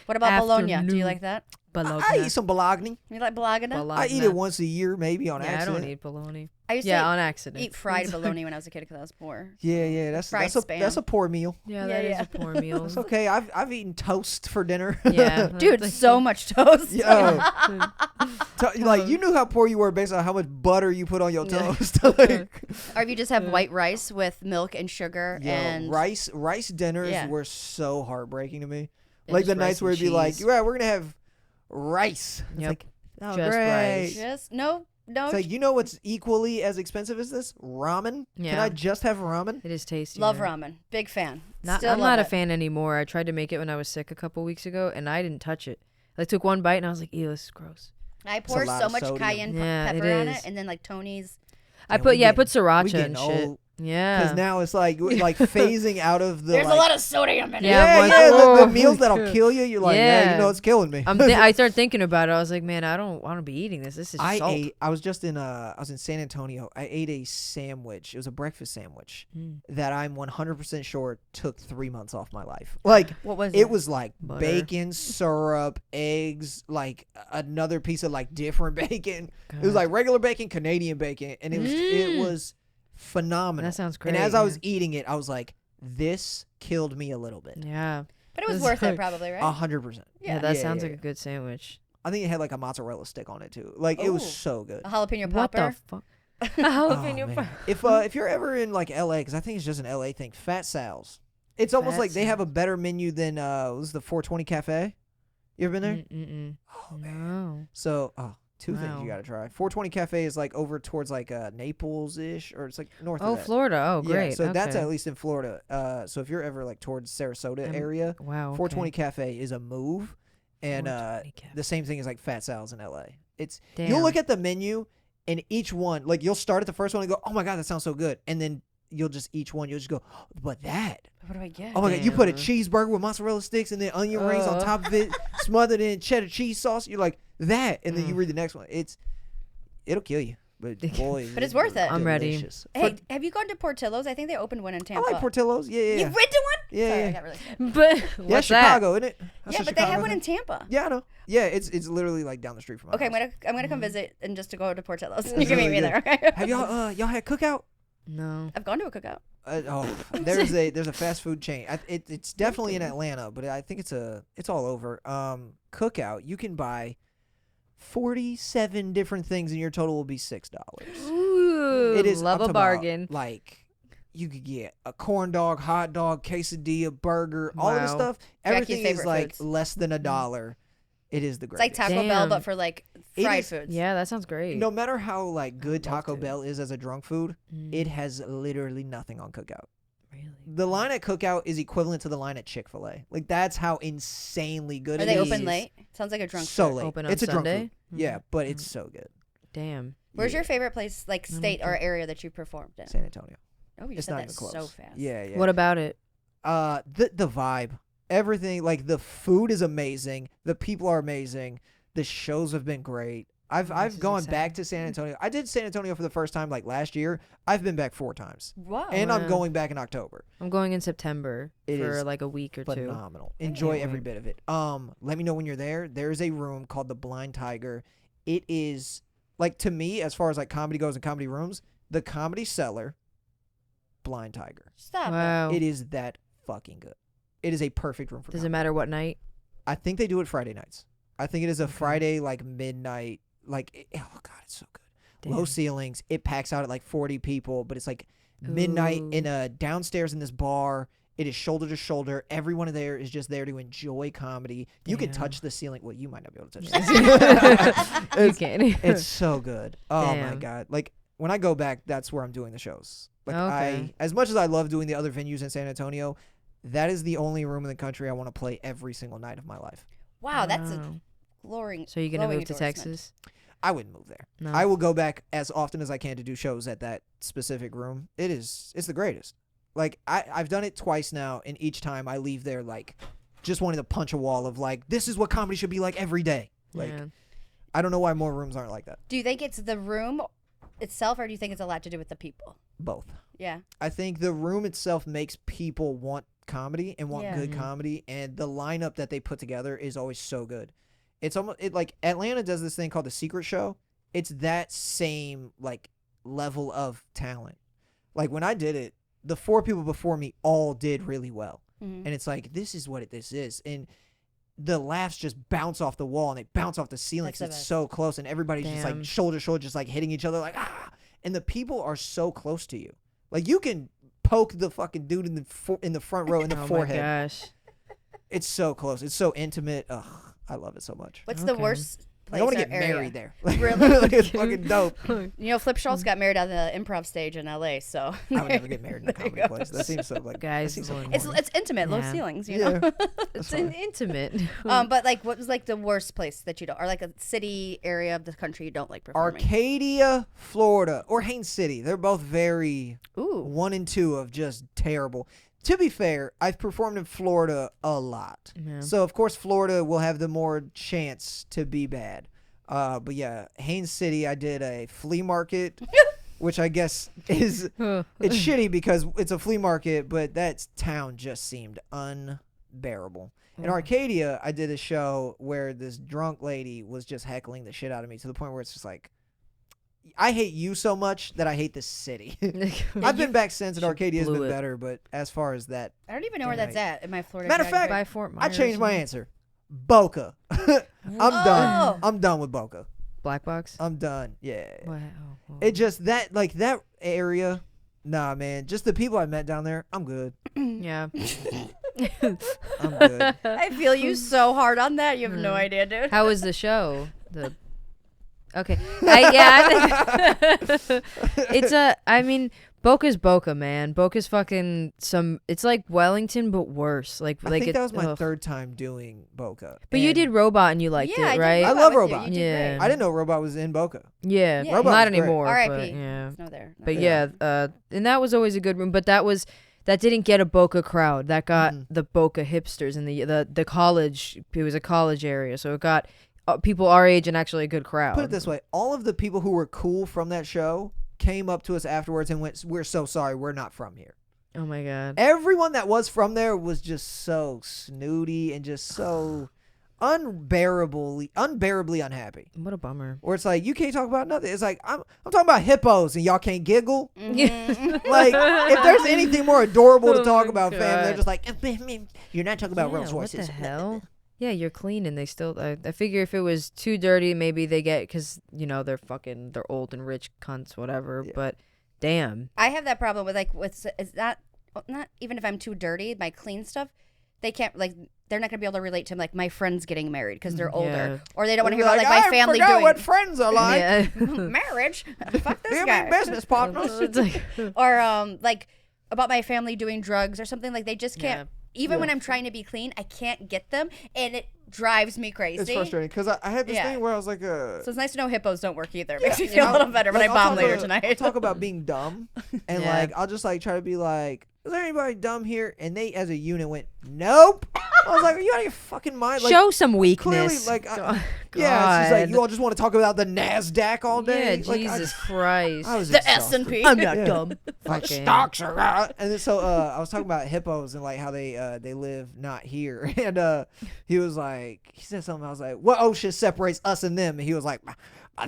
Speaker 2: What about bologna? Do
Speaker 3: Afternoon.
Speaker 2: you like that?
Speaker 1: I eat some bologna.
Speaker 2: You like bologna?
Speaker 1: I eat it once a year, maybe on
Speaker 3: Yeah,
Speaker 1: accident.
Speaker 3: I don't eat bologna.
Speaker 2: I used
Speaker 3: Yeah,
Speaker 2: to
Speaker 3: on accident.
Speaker 2: eat fried bologna when I was a kid because I was poor.
Speaker 1: Yeah, that's
Speaker 2: Fried
Speaker 1: that's a
Speaker 2: Spam.
Speaker 1: poor meal.
Speaker 3: Yeah,
Speaker 2: Yeah,
Speaker 3: that is
Speaker 2: yeah.
Speaker 3: a poor meal.
Speaker 1: It's okay. I've eaten toast for dinner.
Speaker 3: Yeah,
Speaker 2: Dude, so much toast.
Speaker 1: Yo. Like you knew how poor you were based on how much butter you put on your toast. Like,
Speaker 2: Or if you just have white rice with milk and sugar
Speaker 1: yo,
Speaker 2: and
Speaker 1: rice dinners
Speaker 2: Yeah.
Speaker 1: were so heartbreaking to me.
Speaker 3: Yeah,
Speaker 1: Like
Speaker 3: just
Speaker 1: the
Speaker 3: rice
Speaker 1: nights where
Speaker 3: and
Speaker 1: it'd be like,
Speaker 3: cheese.
Speaker 1: yeah, we're gonna have rice. It's
Speaker 3: Yep.
Speaker 1: like, oh,
Speaker 3: Just
Speaker 1: great.
Speaker 3: rice.
Speaker 2: just no.
Speaker 1: It's like, you know what's equally as expensive as this? Ramen. Can
Speaker 3: Yeah.
Speaker 1: I just have ramen?
Speaker 3: It is tasty.
Speaker 2: Love
Speaker 3: man.
Speaker 2: ramen. Big fan.
Speaker 3: I'm
Speaker 2: Still
Speaker 3: not a
Speaker 2: love it.
Speaker 3: fan anymore. I tried to make it when I was sick a couple weeks ago, and I didn't touch it. I took one bite, and I was like, ew, this is gross.
Speaker 2: I pour
Speaker 1: lot
Speaker 2: so
Speaker 1: of
Speaker 2: much
Speaker 1: sodium.
Speaker 2: cayenne
Speaker 3: Yeah, it
Speaker 2: pepper on
Speaker 3: is.
Speaker 2: it, and then like Tony's.
Speaker 3: I
Speaker 1: we
Speaker 3: put
Speaker 1: getting-
Speaker 3: put sriracha
Speaker 1: we getting
Speaker 3: and shit.
Speaker 1: old.
Speaker 3: Yeah.
Speaker 1: Because now it's like phasing out of the.
Speaker 2: There's
Speaker 1: like,
Speaker 2: a lot of sodium in it.
Speaker 3: Yeah, I'm like,
Speaker 1: yeah, the
Speaker 3: "Oh."
Speaker 1: meals that'll kill you. You're like, yeah, you
Speaker 3: Yeah.
Speaker 1: know, it's killing me.
Speaker 3: I started thinking about it. I was like, man, I don't want to be eating this. This is salt.
Speaker 1: I was just in I was in San Antonio. I ate a sandwich. It was a breakfast sandwich
Speaker 3: Mm.
Speaker 1: that I'm 100% sure took 3 months off my life. Like
Speaker 2: What was
Speaker 1: it was like
Speaker 3: Butter.
Speaker 1: bacon, syrup, eggs, like another piece of like different bacon. It was like regular bacon, Canadian bacon, and it was phenomenal.
Speaker 3: That sounds
Speaker 1: And
Speaker 3: great,
Speaker 1: as I was
Speaker 3: yeah.
Speaker 1: eating it, I was like, this killed me a little bit.
Speaker 3: Yeah.
Speaker 2: But it was
Speaker 3: It's
Speaker 2: worth it,
Speaker 3: like-
Speaker 2: probably, right?
Speaker 1: 100%.
Speaker 3: Yeah, that
Speaker 1: Yeah,
Speaker 3: sounds
Speaker 1: yeah,
Speaker 3: like a good sandwich.
Speaker 1: I think it had like a mozzarella stick on it too. Like it was
Speaker 2: Ooh.
Speaker 1: so good.
Speaker 2: A jalapeno
Speaker 3: What the
Speaker 2: popper.
Speaker 3: fuck?
Speaker 1: Oh,
Speaker 3: Jalapeno
Speaker 1: man.
Speaker 3: pepper.
Speaker 1: If you're ever in like LA, because I think it's just an LA thing, Fat Sal's. It's almost
Speaker 3: Fat
Speaker 1: like they have a
Speaker 3: Sal's.
Speaker 1: better menu than what was the 420 Cafe. You ever been there?
Speaker 3: Mm-mm.
Speaker 1: Oh man.
Speaker 3: No.
Speaker 1: So two things
Speaker 3: Wow.
Speaker 1: you gotta try. 420 Cafe is like over towards like Naples ish, or it's like north
Speaker 3: Oh,
Speaker 1: of that.
Speaker 3: Florida. Oh, great.
Speaker 1: Yeah, so that's
Speaker 3: Okay.
Speaker 1: at least in Florida. So if you're ever like towards Sarasota
Speaker 3: Um,
Speaker 1: area,
Speaker 3: Wow. Okay.
Speaker 1: 420 Cafe is a move. And
Speaker 3: 420 Cafe.
Speaker 1: the same thing is like Fat Sal's in LA. It's
Speaker 3: Damn.
Speaker 1: you'll look at the menu and each one, like you'll start at the first one and go, oh my god, that sounds so good, and then you'll just you'll just go, but that,
Speaker 2: What do I get?
Speaker 1: oh my god, you put a
Speaker 3: Damn.
Speaker 1: cheeseburger with mozzarella sticks and then onion rings on
Speaker 3: Uh.
Speaker 1: top of it, smothered in cheddar cheese sauce. You're like that, and then you
Speaker 3: Mm.
Speaker 1: read the next one. It'll kill you, but boy,
Speaker 2: But it's worth it.
Speaker 3: I'm ready.
Speaker 1: delicious.
Speaker 2: Hey, have you gone to Portillo's? I think they opened one in
Speaker 1: I
Speaker 2: Tampa.
Speaker 1: like Portillo's. Yeah, yeah,
Speaker 2: You've
Speaker 1: yeah.
Speaker 2: been to one?
Speaker 1: Yeah,
Speaker 2: Sorry,
Speaker 1: yeah.
Speaker 2: I got really scared.
Speaker 3: But
Speaker 1: Yeah,
Speaker 3: what's that?
Speaker 1: Chicago, isn't it? That's
Speaker 2: Yeah,
Speaker 1: a
Speaker 2: but they have
Speaker 1: Chicago
Speaker 2: one in
Speaker 1: thing.
Speaker 2: Tampa.
Speaker 1: Yeah, I know. Yeah, it's literally like down the street from my
Speaker 2: Okay, I'm
Speaker 1: house.
Speaker 2: gonna come visit and just to go to Portillo's. You
Speaker 1: That's
Speaker 2: can meet
Speaker 1: really
Speaker 2: me
Speaker 1: good.
Speaker 2: there. Okay?
Speaker 1: Have y'all had cookout?
Speaker 3: No.
Speaker 2: I've gone to a cookout.
Speaker 1: There's a fast food chain. It's definitely in Atlanta, but I think it's all over. Cookout. You can buy 47 different things, and your total will be $6.
Speaker 3: Ooh,
Speaker 1: It is
Speaker 3: love
Speaker 1: I'm
Speaker 3: a
Speaker 1: talking about,
Speaker 3: bargain.
Speaker 1: like You could get a corn dog, hot dog, quesadilla, burger, all of this
Speaker 3: Wow.
Speaker 1: stuff.
Speaker 2: Jackie's
Speaker 1: Everything is
Speaker 2: favorite
Speaker 1: like
Speaker 2: foods.
Speaker 1: less than $1. It is the
Speaker 2: It's like
Speaker 1: greatest.
Speaker 2: Taco Bell,
Speaker 3: Damn.
Speaker 2: but for like
Speaker 1: It
Speaker 2: fried
Speaker 1: is-
Speaker 2: foods.
Speaker 3: Yeah, that sounds great.
Speaker 1: No matter how like good
Speaker 3: I'd love
Speaker 1: Taco
Speaker 3: to.
Speaker 1: Bell is as a drunk food,
Speaker 3: Mm,
Speaker 1: it has literally nothing on Cookout.
Speaker 3: really.
Speaker 1: The line at Cookout is equivalent to the line at Chick-fil-A. Like that's how insanely good
Speaker 2: Are
Speaker 1: it
Speaker 2: they
Speaker 1: is.
Speaker 2: open late? Sounds like a drunk
Speaker 1: So
Speaker 2: food.
Speaker 1: late.
Speaker 3: Open on
Speaker 1: It's a drunk
Speaker 3: Sunday?
Speaker 1: food. Yeah, but
Speaker 3: Mm.
Speaker 1: it's so good.
Speaker 3: Damn.
Speaker 2: Where's
Speaker 1: Yeah.
Speaker 2: your favorite place, like state or area that you performed in?
Speaker 1: San Antonio?
Speaker 2: Oh, you
Speaker 1: It's
Speaker 2: said
Speaker 1: not
Speaker 2: that
Speaker 1: even close.
Speaker 2: so fast.
Speaker 1: Yeah, yeah.
Speaker 3: What about it?
Speaker 1: The vibe, everything, like the food is amazing, the people are amazing, the shows have been great.
Speaker 3: This
Speaker 1: I've
Speaker 3: is
Speaker 1: gone back
Speaker 3: exciting.
Speaker 1: to San Antonio. I did San Antonio for the first time like last year. I've been back 4 times,
Speaker 2: Wow.
Speaker 1: and I'm
Speaker 3: wow.
Speaker 1: going back in October.
Speaker 3: I'm going in September
Speaker 1: It
Speaker 3: for
Speaker 1: is
Speaker 3: like a week or two.
Speaker 1: Phenomenal. Enjoy
Speaker 3: can't
Speaker 1: every
Speaker 3: wait.
Speaker 1: bit of it. Let me know when you're there. There's a room called the Blind Tiger. It is like, to me, as far as like comedy goes and comedy rooms, the Comedy Cellar, Blind Tiger.
Speaker 2: Stop it.
Speaker 3: Wow.
Speaker 1: It is that fucking good. It is a perfect room for
Speaker 3: Does it
Speaker 1: comedy.
Speaker 3: matter what night?
Speaker 1: I think they do it Friday nights. I think it is a
Speaker 3: Okay.
Speaker 1: Friday like midnight. Oh god, it's so good. Low
Speaker 3: Damn.
Speaker 1: ceilings. It packs out at like 40 people, but it's like midnight
Speaker 3: Ooh.
Speaker 1: in a downstairs in this bar. It is shoulder to shoulder. Everyone there is just there to enjoy comedy. You can
Speaker 3: Damn.
Speaker 1: touch the ceiling. Well, you might not be able to touch the ceiling.
Speaker 3: You
Speaker 1: it's,
Speaker 3: can.
Speaker 1: it's so good. Oh my
Speaker 3: Damn.
Speaker 1: god. Like when I go back, that's where I'm doing the shows. Like
Speaker 3: Okay.
Speaker 1: as much as I love doing the other venues in San Antonio, that is the only room in the country I want to play every single night of my life.
Speaker 2: Wow, that's a
Speaker 3: Wow.
Speaker 2: glowing.
Speaker 3: So you're gonna
Speaker 2: glowing
Speaker 3: move to
Speaker 2: endorsement.
Speaker 3: Texas?
Speaker 1: I wouldn't move there.
Speaker 3: No.
Speaker 1: I will go back as often as I can to do shows at that specific room. It's the greatest. Like I've done it twice now, and each time I leave there like just wanting to punch a wall of like, this is what comedy should be like every day. Like
Speaker 3: Yeah.
Speaker 1: I don't know why more rooms aren't like that.
Speaker 2: Do you think it's the room itself, or do you think it's a lot to do with the people?
Speaker 1: Both.
Speaker 2: Yeah.
Speaker 1: I think the room itself makes people want comedy and want
Speaker 2: Yeah.
Speaker 1: good
Speaker 3: Mhm.
Speaker 1: comedy, and the lineup that they put together is always so good. It's almost like Atlanta does this thing called the Secret Show. It's that same like level of talent. Like when I did it, the 4 people before me all did really well,
Speaker 2: Mhm.
Speaker 1: and it's like this is what this is, and the laughs just bounce off the wall and they bounce off the ceiling
Speaker 2: That's the
Speaker 1: 'cause it's
Speaker 2: best.
Speaker 1: so close, and everybody's just
Speaker 3: Damn.
Speaker 1: like shoulder to shoulder, just like hitting each other, like ah, and the people are so close to you. Like you can poke the fucking dude in the front row in the
Speaker 3: Oh
Speaker 1: forehead.
Speaker 3: my gosh.
Speaker 1: It's so close. It's so intimate. Ugh, I love it so much.
Speaker 2: What's the
Speaker 3: Okay.
Speaker 2: worst place
Speaker 1: Like, I want
Speaker 2: or
Speaker 1: to get
Speaker 2: area?
Speaker 1: married there. Like,
Speaker 2: Really?
Speaker 1: like, it's fucking dope.
Speaker 2: You know, Flip Schultz got married on the improv stage in LA, so
Speaker 1: I would never get married in a
Speaker 2: There you
Speaker 1: comedy
Speaker 2: go.
Speaker 1: place. That seems so like
Speaker 3: Guys,
Speaker 1: That seems so
Speaker 3: Lord.
Speaker 2: It's
Speaker 1: boring.
Speaker 2: it's intimate, low
Speaker 3: Yeah.
Speaker 2: ceilings, you
Speaker 1: Yeah.
Speaker 2: know.
Speaker 3: It's
Speaker 1: fine.
Speaker 3: intimate.
Speaker 2: But like, what was like the worst place that you don't, or like a city area of the country you don't like performing?
Speaker 1: Arcadia, Florida, or Haines City. They're both very
Speaker 2: Ooh,
Speaker 1: 1 and 2 of just terrible. To be fair, I've performed in Florida a lot.
Speaker 3: Yeah.
Speaker 1: So, of course, Florida will have the more chance to be bad. But yeah, Haines City, I did a flea market, which I guess is it's shitty because it's a flea market, but that town just seemed unbearable. In Arcadia, I did a show where this drunk lady was just heckling the shit out of me to the point where it's just like, I hate you so much that I hate this city. I've been back since, and
Speaker 3: She
Speaker 1: Arcadia has
Speaker 3: blew
Speaker 1: been
Speaker 3: it.
Speaker 1: better, but as far as that,
Speaker 2: I don't even know where that's at in my Florida.
Speaker 1: Matter of fact,
Speaker 2: geography.
Speaker 3: By Fort
Speaker 1: I
Speaker 3: Myers.
Speaker 1: changed my answer. Boca. I'm
Speaker 2: Oh.
Speaker 1: done. I'm done with Boca.
Speaker 3: Black box.
Speaker 1: I'm done. Yeah.
Speaker 3: Wow.
Speaker 1: It just that area. Nah, man. Just the people I met down there. I'm good.
Speaker 3: Yeah.
Speaker 1: I'm good.
Speaker 2: I feel you so hard on that. You have no idea, dude.
Speaker 3: How was the show? Okay. I think it's I mean, Boca's Boca, man. Boca's fucking it's like Wellington, but worse. Like
Speaker 1: I think that was my
Speaker 3: ugh.
Speaker 1: third time doing Boca.
Speaker 3: But you
Speaker 1: And
Speaker 3: did Robot and you liked
Speaker 2: Yeah, I
Speaker 3: it,
Speaker 2: did
Speaker 3: right?
Speaker 1: I
Speaker 2: Robot
Speaker 1: love
Speaker 2: with you.
Speaker 1: Robot.
Speaker 2: You did
Speaker 3: Yeah.
Speaker 2: great.
Speaker 1: I didn't know Robot was in Boca.
Speaker 3: Yeah.
Speaker 2: Yeah,
Speaker 1: Robot
Speaker 3: Not
Speaker 1: was great.
Speaker 3: anymore.
Speaker 2: R.I.P.
Speaker 3: But, yeah.
Speaker 2: It's no there.
Speaker 3: But
Speaker 1: Yeah.
Speaker 3: yeah, and that was always a good room. But that didn't get a Boca crowd. That got
Speaker 1: Mhm.
Speaker 3: the Boca hipsters and the college. It was a college area, so it got people our age and actually a good crowd.
Speaker 1: Put it this way: all of the people who were cool from that show came up to us afterwards and went, "We're so sorry. We're not from here."
Speaker 3: Oh my god.
Speaker 1: Everyone that was from there was just so snooty and just so unbearably unhappy.
Speaker 3: What a bummer.
Speaker 1: Or it's like, you can't talk about nothing. It's like, I'm talking about hippos and y'all can't giggle.
Speaker 2: Mhm.
Speaker 1: Like, if there's anything more adorable to
Speaker 3: Oh
Speaker 1: talk
Speaker 3: my
Speaker 1: about, fam, they're
Speaker 3: God.
Speaker 1: just like, you're not talking about
Speaker 3: Yeah,
Speaker 1: Rolls Royces.
Speaker 3: What the hell? Yeah, you're clean and they still. I figure if it was too dirty, maybe they get because they're old and rich cunts, whatever.
Speaker 1: Yeah.
Speaker 3: But damn.
Speaker 2: I have that problem with it's not even if I'm too dirty, my clean stuff, they can't like. They're not gonna be able to relate to like my friends getting married because they're older, or they don't want to hear about like my family
Speaker 1: I forgot
Speaker 2: doing
Speaker 1: what friends are like.
Speaker 3: Yeah.
Speaker 2: marriage. Fuck this
Speaker 1: Give
Speaker 2: guy.
Speaker 1: me business partners.
Speaker 3: It's like,
Speaker 2: Or like about my family doing drugs or something. Like they just can't. Even when
Speaker 1: Yeah.
Speaker 2: I'm trying to be clean, I can't get them, and it drives me crazy.
Speaker 1: It's frustrating because I had this
Speaker 2: Yeah.
Speaker 1: thing where I was like,
Speaker 2: So it's nice to know hippos don't work either.
Speaker 1: Yeah,
Speaker 2: Makes me
Speaker 1: and
Speaker 2: feel a
Speaker 1: I'll-
Speaker 2: little better when
Speaker 1: like,
Speaker 2: I
Speaker 1: I'll
Speaker 2: bomb
Speaker 1: talk
Speaker 2: later
Speaker 1: about-
Speaker 2: tonight.
Speaker 1: I'll talk about being dumb, and
Speaker 3: Yeah.
Speaker 1: like I'll just like try to be like, is there anybody dumb here? And they, as a unit, went, nope. I was like, are you out of your fucking mind? Like,
Speaker 3: show some
Speaker 1: clearly,
Speaker 3: weakness.
Speaker 1: like,
Speaker 3: God.
Speaker 1: yeah, it's just like you all just want to talk about the Nasdaq all day.
Speaker 3: Yeah,
Speaker 1: Like,
Speaker 3: Jesus Christ.
Speaker 1: I was
Speaker 2: The
Speaker 1: exhausted.
Speaker 2: S&P.
Speaker 3: I'm not
Speaker 1: Yeah.
Speaker 3: dumb.
Speaker 1: Like
Speaker 3: Fucking-
Speaker 1: stocks are out. And then so I was talking about hippos and like how they live not here. And he was like, he said something. I was like, what ocean separates us and them? And he was like,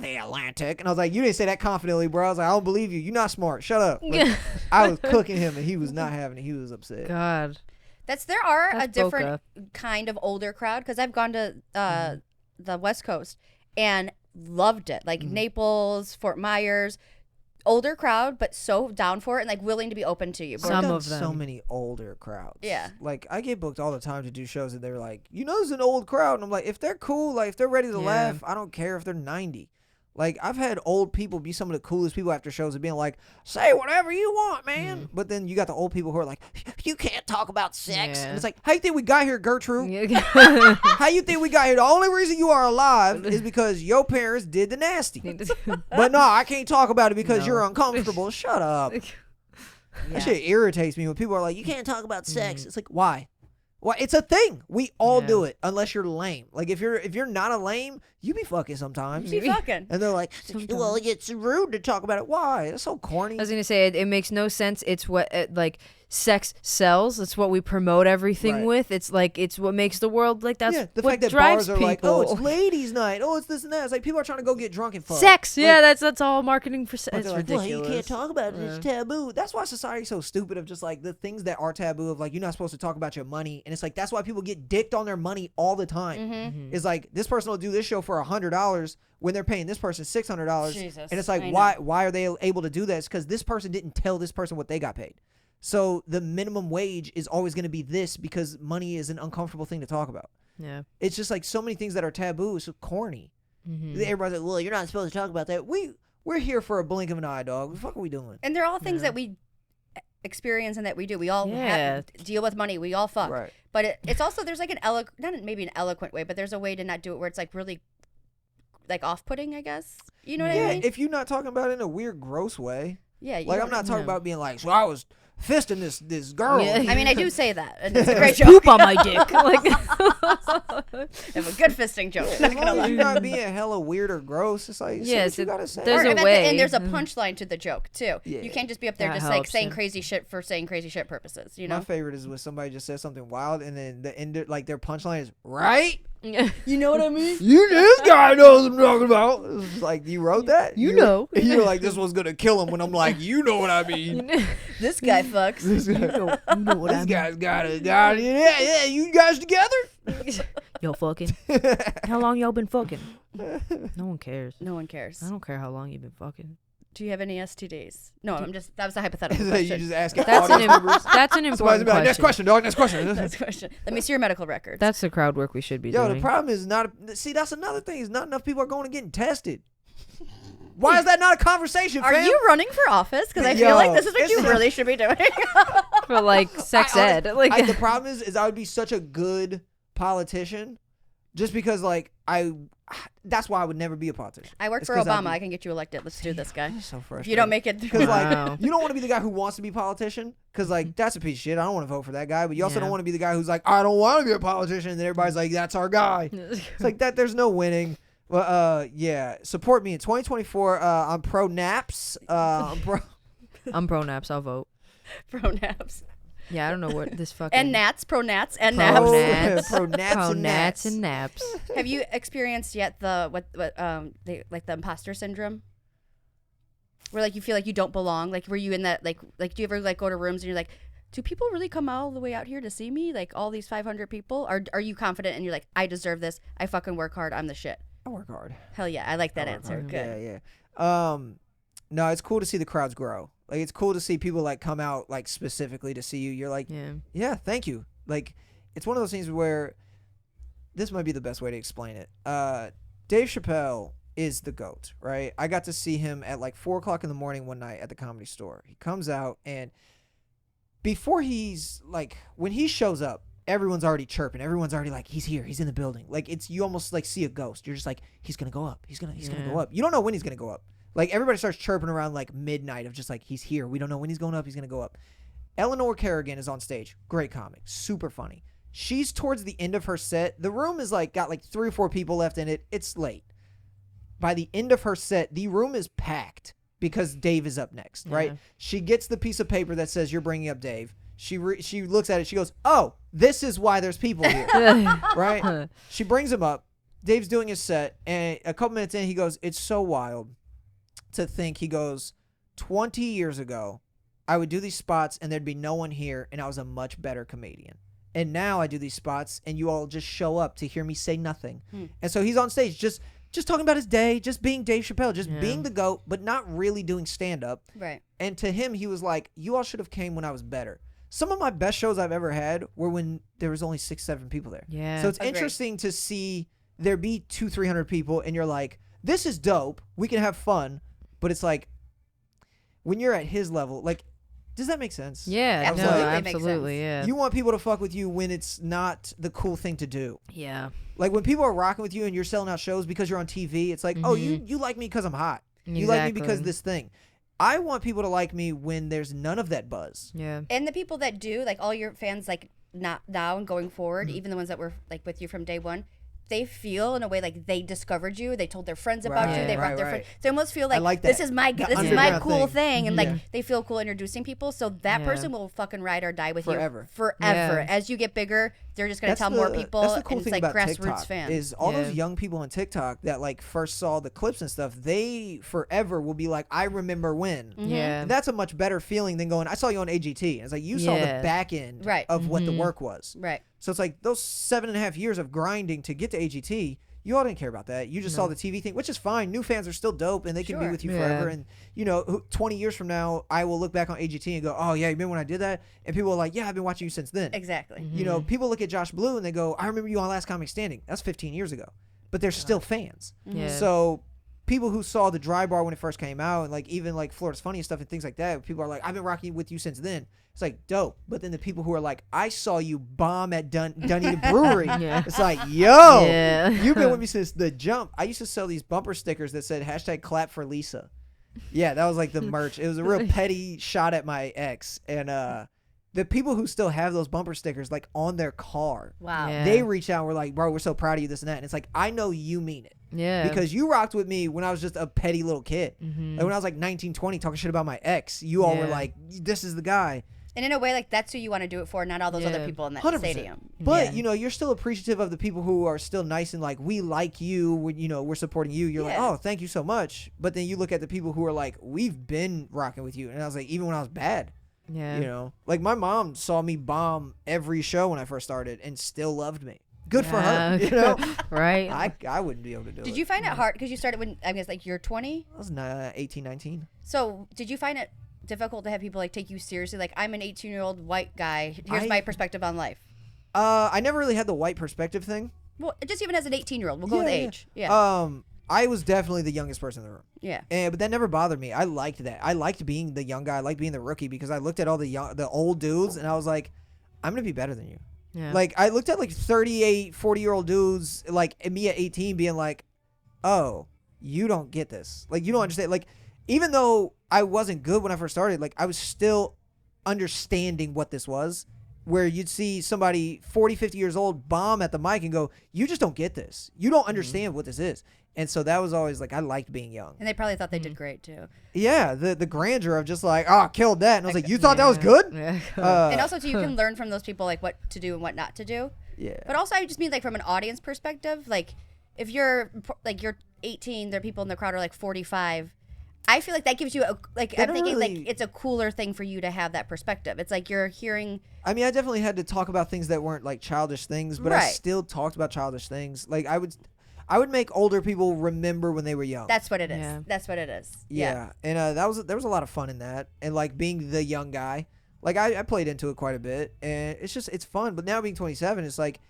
Speaker 1: the Atlantic. And I was like, you didn't say that confidently, bro. I was like, I don't believe you. You're not smart. Shut up. Like, I was cooking him and he was not having it. He was upset.
Speaker 3: God.
Speaker 2: There are a
Speaker 3: That's
Speaker 2: different kind of older crowd because I've gone to the West Coast and loved it, like Naples, Fort Myers, older crowd, but so down for it and like willing to be open to you.
Speaker 1: I've
Speaker 3: Some
Speaker 1: done
Speaker 3: of
Speaker 1: so
Speaker 3: them.
Speaker 1: many older crowds.
Speaker 2: Yeah.
Speaker 1: Like I get booked all the time to do shows and they're like, there's an old crowd. And I'm like, if they're cool, like if they're ready to
Speaker 3: Yeah.
Speaker 1: laugh, I don't care if they're 90. Like I've had old people be some of the coolest people after shows and being like, say whatever you want, man. But then you got the old people who are like, you can't talk about sex.
Speaker 3: Yeah.
Speaker 1: And it's like, how you think we got here, Gertrude?
Speaker 3: Yeah.
Speaker 1: How you think we got here? The only reason you are alive is because your parents did the nasty. But no, I can't talk about it because
Speaker 3: No.
Speaker 1: you're uncomfortable. Shut up. That shit irritates me when people are like, you can't talk about sex. It's like, why? Why? It's a thing. We all do it unless you're lame. Like if you're not a lame, you be fucking sometimes.
Speaker 2: Be fucking.
Speaker 1: And they're like, well, it's rude to talk about it. Why? That's so corny.
Speaker 3: I was gonna say it makes no sense. It's what like sex sells. It's what we promote everything
Speaker 1: Right.
Speaker 3: with. It's like it's what makes the world like that's
Speaker 1: yeah, the
Speaker 3: what
Speaker 1: fact that
Speaker 3: drives
Speaker 1: bars are
Speaker 3: people.
Speaker 1: like, oh, it's ladies' night. Oh, it's this and that. It's like people are trying to go get drunk and fuck.
Speaker 3: sex.
Speaker 1: Like,
Speaker 3: Yeah, that's all marketing for sex.
Speaker 1: but
Speaker 3: It's
Speaker 1: they're like, well,
Speaker 3: ridiculous.
Speaker 1: you can't talk about it. It's taboo. That's why society's so stupid of just like the things that are taboo of like you're not supposed to talk about your money. And it's like that's why people get dicked on their money all the time.
Speaker 2: Mm-hmm.
Speaker 1: It's like this person will do this show for $100 when they're paying this person $600.
Speaker 2: Jesus,
Speaker 1: And it's like
Speaker 2: I
Speaker 1: why are they able to do that? It's because this person didn't tell this person what they got paid. So the minimum wage is always going to be this because money is an uncomfortable thing to talk about.
Speaker 3: Yeah.
Speaker 1: It's just like so many things that are taboo. It's so corny. Everybody's like, well, you're not supposed to talk about that. We're here for a blink of an eye, dog. What the fuck are we doing?
Speaker 2: And they're all things that we experience and that we do. We all
Speaker 3: Yeah.
Speaker 2: deal with money. We all fuck.
Speaker 1: Right.
Speaker 2: But it's also there's like not maybe an eloquent way, but there's a way to not do it where it's like really like off-putting, I guess. You know what
Speaker 1: Yeah,
Speaker 2: I mean?
Speaker 1: if you're not talking about it in a weird, gross way.
Speaker 2: Yeah.
Speaker 1: Like I'm not talking about being like, so I was fisting this girl.
Speaker 3: Yeah.
Speaker 2: I mean, I do say that, and it's a great joke.
Speaker 3: Poop on my dick. Like
Speaker 2: I have a good fisting joke.
Speaker 1: As
Speaker 2: Not
Speaker 1: long
Speaker 2: gonna
Speaker 1: as
Speaker 2: lie.
Speaker 1: you're not being hella weird or gross, it's like, say
Speaker 3: Yes,
Speaker 1: what you gotta say.
Speaker 3: there's
Speaker 2: Or
Speaker 3: a
Speaker 2: at the
Speaker 3: way.
Speaker 2: end, there's a punchline to the joke too.
Speaker 1: Yeah.
Speaker 2: You can't just be up there
Speaker 3: That
Speaker 2: just like
Speaker 3: helps,
Speaker 2: saying
Speaker 3: yeah.
Speaker 2: crazy shit for saying crazy shit purposes. You
Speaker 1: My
Speaker 2: know?
Speaker 1: favorite is when somebody just says something wild and then the end, like their punchline is right.
Speaker 2: You know what I mean?
Speaker 1: This guy knows what I'm talking about. It's like you wrote that.
Speaker 3: You know.
Speaker 1: You're like this one's gonna kill him when I'm like, you know what I mean.
Speaker 2: This guy fucks.
Speaker 1: This guy's got it. Yeah. You guys together?
Speaker 3: Yo, fucking. How long y'all been fucking? No one cares.
Speaker 2: No one cares.
Speaker 3: I don't care how long you've been fucking.
Speaker 2: Do you have any STDs? No, I'm just. That was a hypothetical
Speaker 1: you
Speaker 2: question.
Speaker 1: just ask it.
Speaker 3: That's an that's an
Speaker 1: Somebody's
Speaker 3: important
Speaker 1: about, next
Speaker 3: question.
Speaker 1: question, dog. Next question.
Speaker 2: Next question. Let me see your medical records.
Speaker 3: That's the crowd work we should be
Speaker 1: Yo,
Speaker 3: doing.
Speaker 1: the problem is not. See, that's another thing. Is not enough people are going and getting tested. Why is that not a conversation,
Speaker 2: Are
Speaker 1: fam?
Speaker 2: you running for office? Because I
Speaker 1: Yo,
Speaker 2: feel like this is what
Speaker 1: it's
Speaker 2: you
Speaker 1: not-
Speaker 2: really should be doing.
Speaker 3: For like sex ed. Like
Speaker 1: the problem is I would be such a good politician, just because like that's why I would never be a politician.
Speaker 2: I work
Speaker 1: It's
Speaker 2: for
Speaker 1: 'cause I'd
Speaker 2: Obama.
Speaker 1: be-
Speaker 2: I can get you elected. Let's do this, guy.
Speaker 1: That's so frustrating.
Speaker 2: If you don't make it,
Speaker 1: Because
Speaker 3: Wow.
Speaker 1: like you don't want to be the guy who wants to be a politician, because like that's a piece of shit. I don't want to vote for that guy. But you also
Speaker 3: Yeah.
Speaker 1: don't want to be the guy who's like, I don't want to be a politician, and then everybody's like, that's our guy. It's like that. There's no winning. Well, yeah. Support me in 2024. I'm pro naps. I'm pro.
Speaker 3: I'm pro naps. I'll vote.
Speaker 2: pro naps
Speaker 3: Yeah, I don't know what this fucking
Speaker 2: and nats, pro nats and
Speaker 3: Pro
Speaker 2: naps.
Speaker 3: nats.
Speaker 1: Pro naps
Speaker 3: pro
Speaker 1: and
Speaker 3: nats
Speaker 1: nats.
Speaker 3: and naps.
Speaker 2: Have you experienced yet the what they like the imposter syndrome? Where like you feel like you don't belong. Like were you in that like do you ever like go to rooms and you're like, do people really come all the way out here to see me? Like all these 500 people? Or are you confident and you're like, I deserve this. I fucking work hard. I'm the shit.
Speaker 1: I work hard.
Speaker 2: Hell yeah, I like that
Speaker 1: I work
Speaker 2: answer.
Speaker 1: hard.
Speaker 2: Good.
Speaker 1: Yeah. No, it's cool to see the crowds grow. Like it's cool to see people like come out like specifically to see you. You're like, yeah, thank you. Like it's one of those things where this might be the best way to explain it. Dave Chappelle is the GOAT, right? I got to see him at like 4:00 in the morning one night at the Comedy Store. He comes out, and before he's like, when he shows up, everyone's already chirping. Everyone's already like, he's here. He's in the building. Like it's, you almost like see a ghost. You're just like, he's going to go up. He's going to go up. You don't know when he's going to go up. Like everybody starts chirping around like midnight of just like, he's here. We don't know when he's going up. He's going to go up. Eleanor Kerrigan is on stage. Great comic. Super funny. She's towards the end of her set. The room is like, got like 3 or 4 people left in it. It's late. By the end of her set, the room is packed because Dave is up next, right? She gets the piece of paper that says, you're bringing up Dave. She looks at it. She goes, oh, this is why there's people here, right? She brings him up. Dave's doing his set, and a couple minutes in, he goes, it's so wild to think, he goes, 20 years ago, I would do these spots, and there'd be no one here, and I was a much better comedian. And now I do these spots, and you all just show up to hear me say nothing. And so he's on stage just talking about his day, just being Dave Chappelle, just being the GOAT, but not really doing stand-up.
Speaker 2: Right.
Speaker 1: And to him, he was like, you all should have came when I was better. Some of my best shows I've ever had were when there was only 6, 7 people there.
Speaker 3: Yeah.
Speaker 1: So it's interesting to see there be 200-300 people, and you're like, this is dope. We can have fun. But it's like, when you're at his level, like, does that make sense?
Speaker 3: Yeah,
Speaker 2: Absolutely.
Speaker 3: no,
Speaker 2: Makes
Speaker 3: absolutely, yeah.
Speaker 1: You want people to fuck with you when it's not the cool thing to do.
Speaker 3: Yeah.
Speaker 1: Like when people are rocking with you and you're selling out shows because you're on TV, it's like, oh, you like me because I'm hot. You like me because this thing. I want people to like me when there's none of that buzz.
Speaker 3: Yeah.
Speaker 2: And the people that do, like all your fans, like not now and going forward, even the ones that were like with you from day one, they feel in a way like they discovered you. They told their friends about you. They brought their friends. They almost feel like this is my cool thing, and like they feel cool introducing people. So that person will fucking ride or die with you forever.
Speaker 3: Yeah.
Speaker 2: As you get bigger, they're just gonna tell more people.
Speaker 1: That's the cool
Speaker 2: and
Speaker 1: thing
Speaker 2: it's like
Speaker 1: about
Speaker 2: grassroots
Speaker 1: TikTok
Speaker 2: fans.
Speaker 1: is all those young people on TikTok that like first saw the clips and stuff. They forever will be like, I remember when.
Speaker 3: Yeah.
Speaker 1: And that's a much better feeling than going, I saw you on AGT. And it's like you saw the back end of what the work was.
Speaker 2: Right.
Speaker 1: So it's like those 7.5 years of grinding to get to AGT. You all didn't care about that. You just saw the TV thing, which is fine. New fans are still dope, and they can be with you forever. And, 20 years from now, I will look back on AGT and go, oh, yeah, you remember when I did that? And people are like, yeah, I've been watching you since then.
Speaker 2: Exactly.
Speaker 1: People look at Josh Blue and they go, I remember you on Last Comic Standing. That's 15 years ago. But they're still fans.
Speaker 3: Yeah.
Speaker 1: So people who saw the Dry Bar when it first came out, and like even like Florida's Funny and stuff and things like that, people are like, I've been rocking with you since then. It's like dope. But then the people who are like, I saw you bomb at Dunedin Brewery. It's like, yo, you've been with me since the jump. I used to sell these bumper stickers that said #clap for Lisa. Yeah, that was like the merch. It was a real petty shot at my ex. And the people who still have those bumper stickers like on their car, they reach out and were like, bro, we're so proud of you, this and that. And it's like, I know you mean it.
Speaker 3: Yeah.
Speaker 1: Because you rocked with me when I was just a petty little kid. Like when I was like 19, 20 talking shit about my ex, you all were like, this is the guy.
Speaker 2: And in a way, like that's who you want to do it for, not all those other people in that
Speaker 1: 100%.
Speaker 2: stadium.
Speaker 1: But you're still appreciative of the people who are still nice and like, we like you, we're supporting you. You're like, oh, thank you so much. But then you look at the people who are like, we've been rocking with you. And I was like, even when I was bad.
Speaker 3: Yeah.
Speaker 1: Like my mom saw me bomb every show when I first started and still loved me. Good for her,
Speaker 3: Right.
Speaker 1: I wouldn't be able to do it.
Speaker 2: Did you find it hard because you started when I guess like you're 20?
Speaker 1: I was 18, 19.
Speaker 2: So did you find it difficult to have people like take you seriously? Like, I'm an 18-year-old white guy. Here's my perspective on life.
Speaker 1: I never really had the white perspective thing.
Speaker 2: Well, just even as an 18-year-old, we'll go with age. Yeah.
Speaker 1: I was definitely the youngest person in the room.
Speaker 2: Yeah.
Speaker 1: But that never bothered me. I liked that. I liked being the young guy. I liked being the rookie because I looked at all the old dudes and I was like, I'm gonna be better than you.
Speaker 3: Yeah.
Speaker 1: Like I looked at like 38, 40-year-old dudes like me at 18 being like, oh, you don't get this. Like you don't understand. Like even though I wasn't good when I first started, like I was still understanding what this was. Where you'd see somebody 40, 50 years old bomb at the mic and go, you just don't get this. You don't understand what this is. And so that was always like, I liked being young.
Speaker 2: And they probably thought they did great too.
Speaker 1: Yeah, the grandeur of just like, oh, I killed that. And I was like, you thought that was good?
Speaker 3: Yeah.
Speaker 2: And also too, you can learn from those people like what to do and what not to do.
Speaker 1: Yeah.
Speaker 2: But also I just mean like from an audience perspective, like if you're 18, there are people in the crowd are like 45. I feel like that gives you I'm thinking like it's a cooler thing for you to have that perspective. It's like you're hearing.
Speaker 1: I mean, I definitely had to talk about things that weren't like childish things, but I still talked about childish things. Like I would make older people remember when they were young.
Speaker 2: That's what it is.
Speaker 3: Yeah.
Speaker 2: That's what it is.
Speaker 1: Yeah, and there was a lot of fun in that, and like being the young guy, like I played into it quite a bit, and it's fun. But now being 27, it's like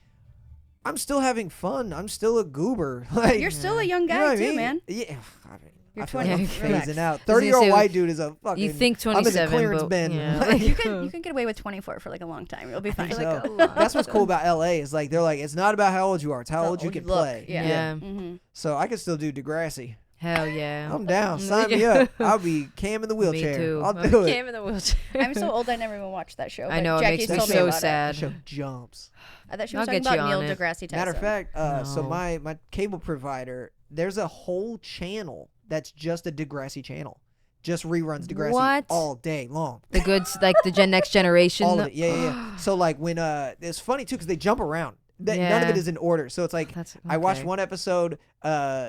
Speaker 1: I'm still having fun. I'm still a goober. Like
Speaker 2: You're still a young
Speaker 1: you know
Speaker 2: guy
Speaker 1: what I
Speaker 2: too,
Speaker 1: mean?
Speaker 2: man.
Speaker 1: Yeah, I mean,
Speaker 2: You're
Speaker 1: I feel like
Speaker 2: 20.
Speaker 1: I'm
Speaker 2: Relax.
Speaker 1: phasing out.
Speaker 3: I was gonna
Speaker 1: 30-year-old
Speaker 3: say,
Speaker 1: white dude is a fucking.
Speaker 3: You think
Speaker 1: I'm in the
Speaker 3: 27,
Speaker 1: clearance
Speaker 3: but
Speaker 1: bin.
Speaker 3: yeah.
Speaker 1: Like,
Speaker 2: You can get away with 24 for like a long time. You'll be fine.
Speaker 1: so. That's what's cool about LA is like they're like it's not about how old you are, it's how old you can
Speaker 2: look.
Speaker 1: play.
Speaker 2: Yeah.
Speaker 3: Yeah.
Speaker 1: So I can still do Degrassi.
Speaker 3: Hell yeah.
Speaker 1: I'm down. Sign me up. I'll be Cam in the
Speaker 3: Me
Speaker 1: wheelchair.
Speaker 3: too.
Speaker 1: I'll do it.
Speaker 3: Cam in the wheelchair.
Speaker 2: I'm so old I never even watched that show.
Speaker 3: I
Speaker 2: but
Speaker 3: know, it
Speaker 2: Jackie's
Speaker 3: makes me
Speaker 2: told
Speaker 3: so
Speaker 2: about it.
Speaker 1: That
Speaker 3: sad.
Speaker 1: show jumps.
Speaker 2: I thought she
Speaker 3: I'll
Speaker 2: was talking
Speaker 3: get you
Speaker 2: about Neil
Speaker 3: on it.
Speaker 2: deGrasse Tyson.
Speaker 1: Matter of fact, so
Speaker 3: No.
Speaker 1: my cable provider, there's a whole channel that's just a Degrassi channel. Just reruns Degrassi
Speaker 3: What?
Speaker 1: all day long.
Speaker 3: The goods, like the next generation.
Speaker 1: All of it. Yeah. So like when it's funny too because they jump around. None of
Speaker 3: Yeah.
Speaker 1: it is in order. So it's like
Speaker 3: That's,
Speaker 1: I watched
Speaker 3: okay.
Speaker 1: one episode.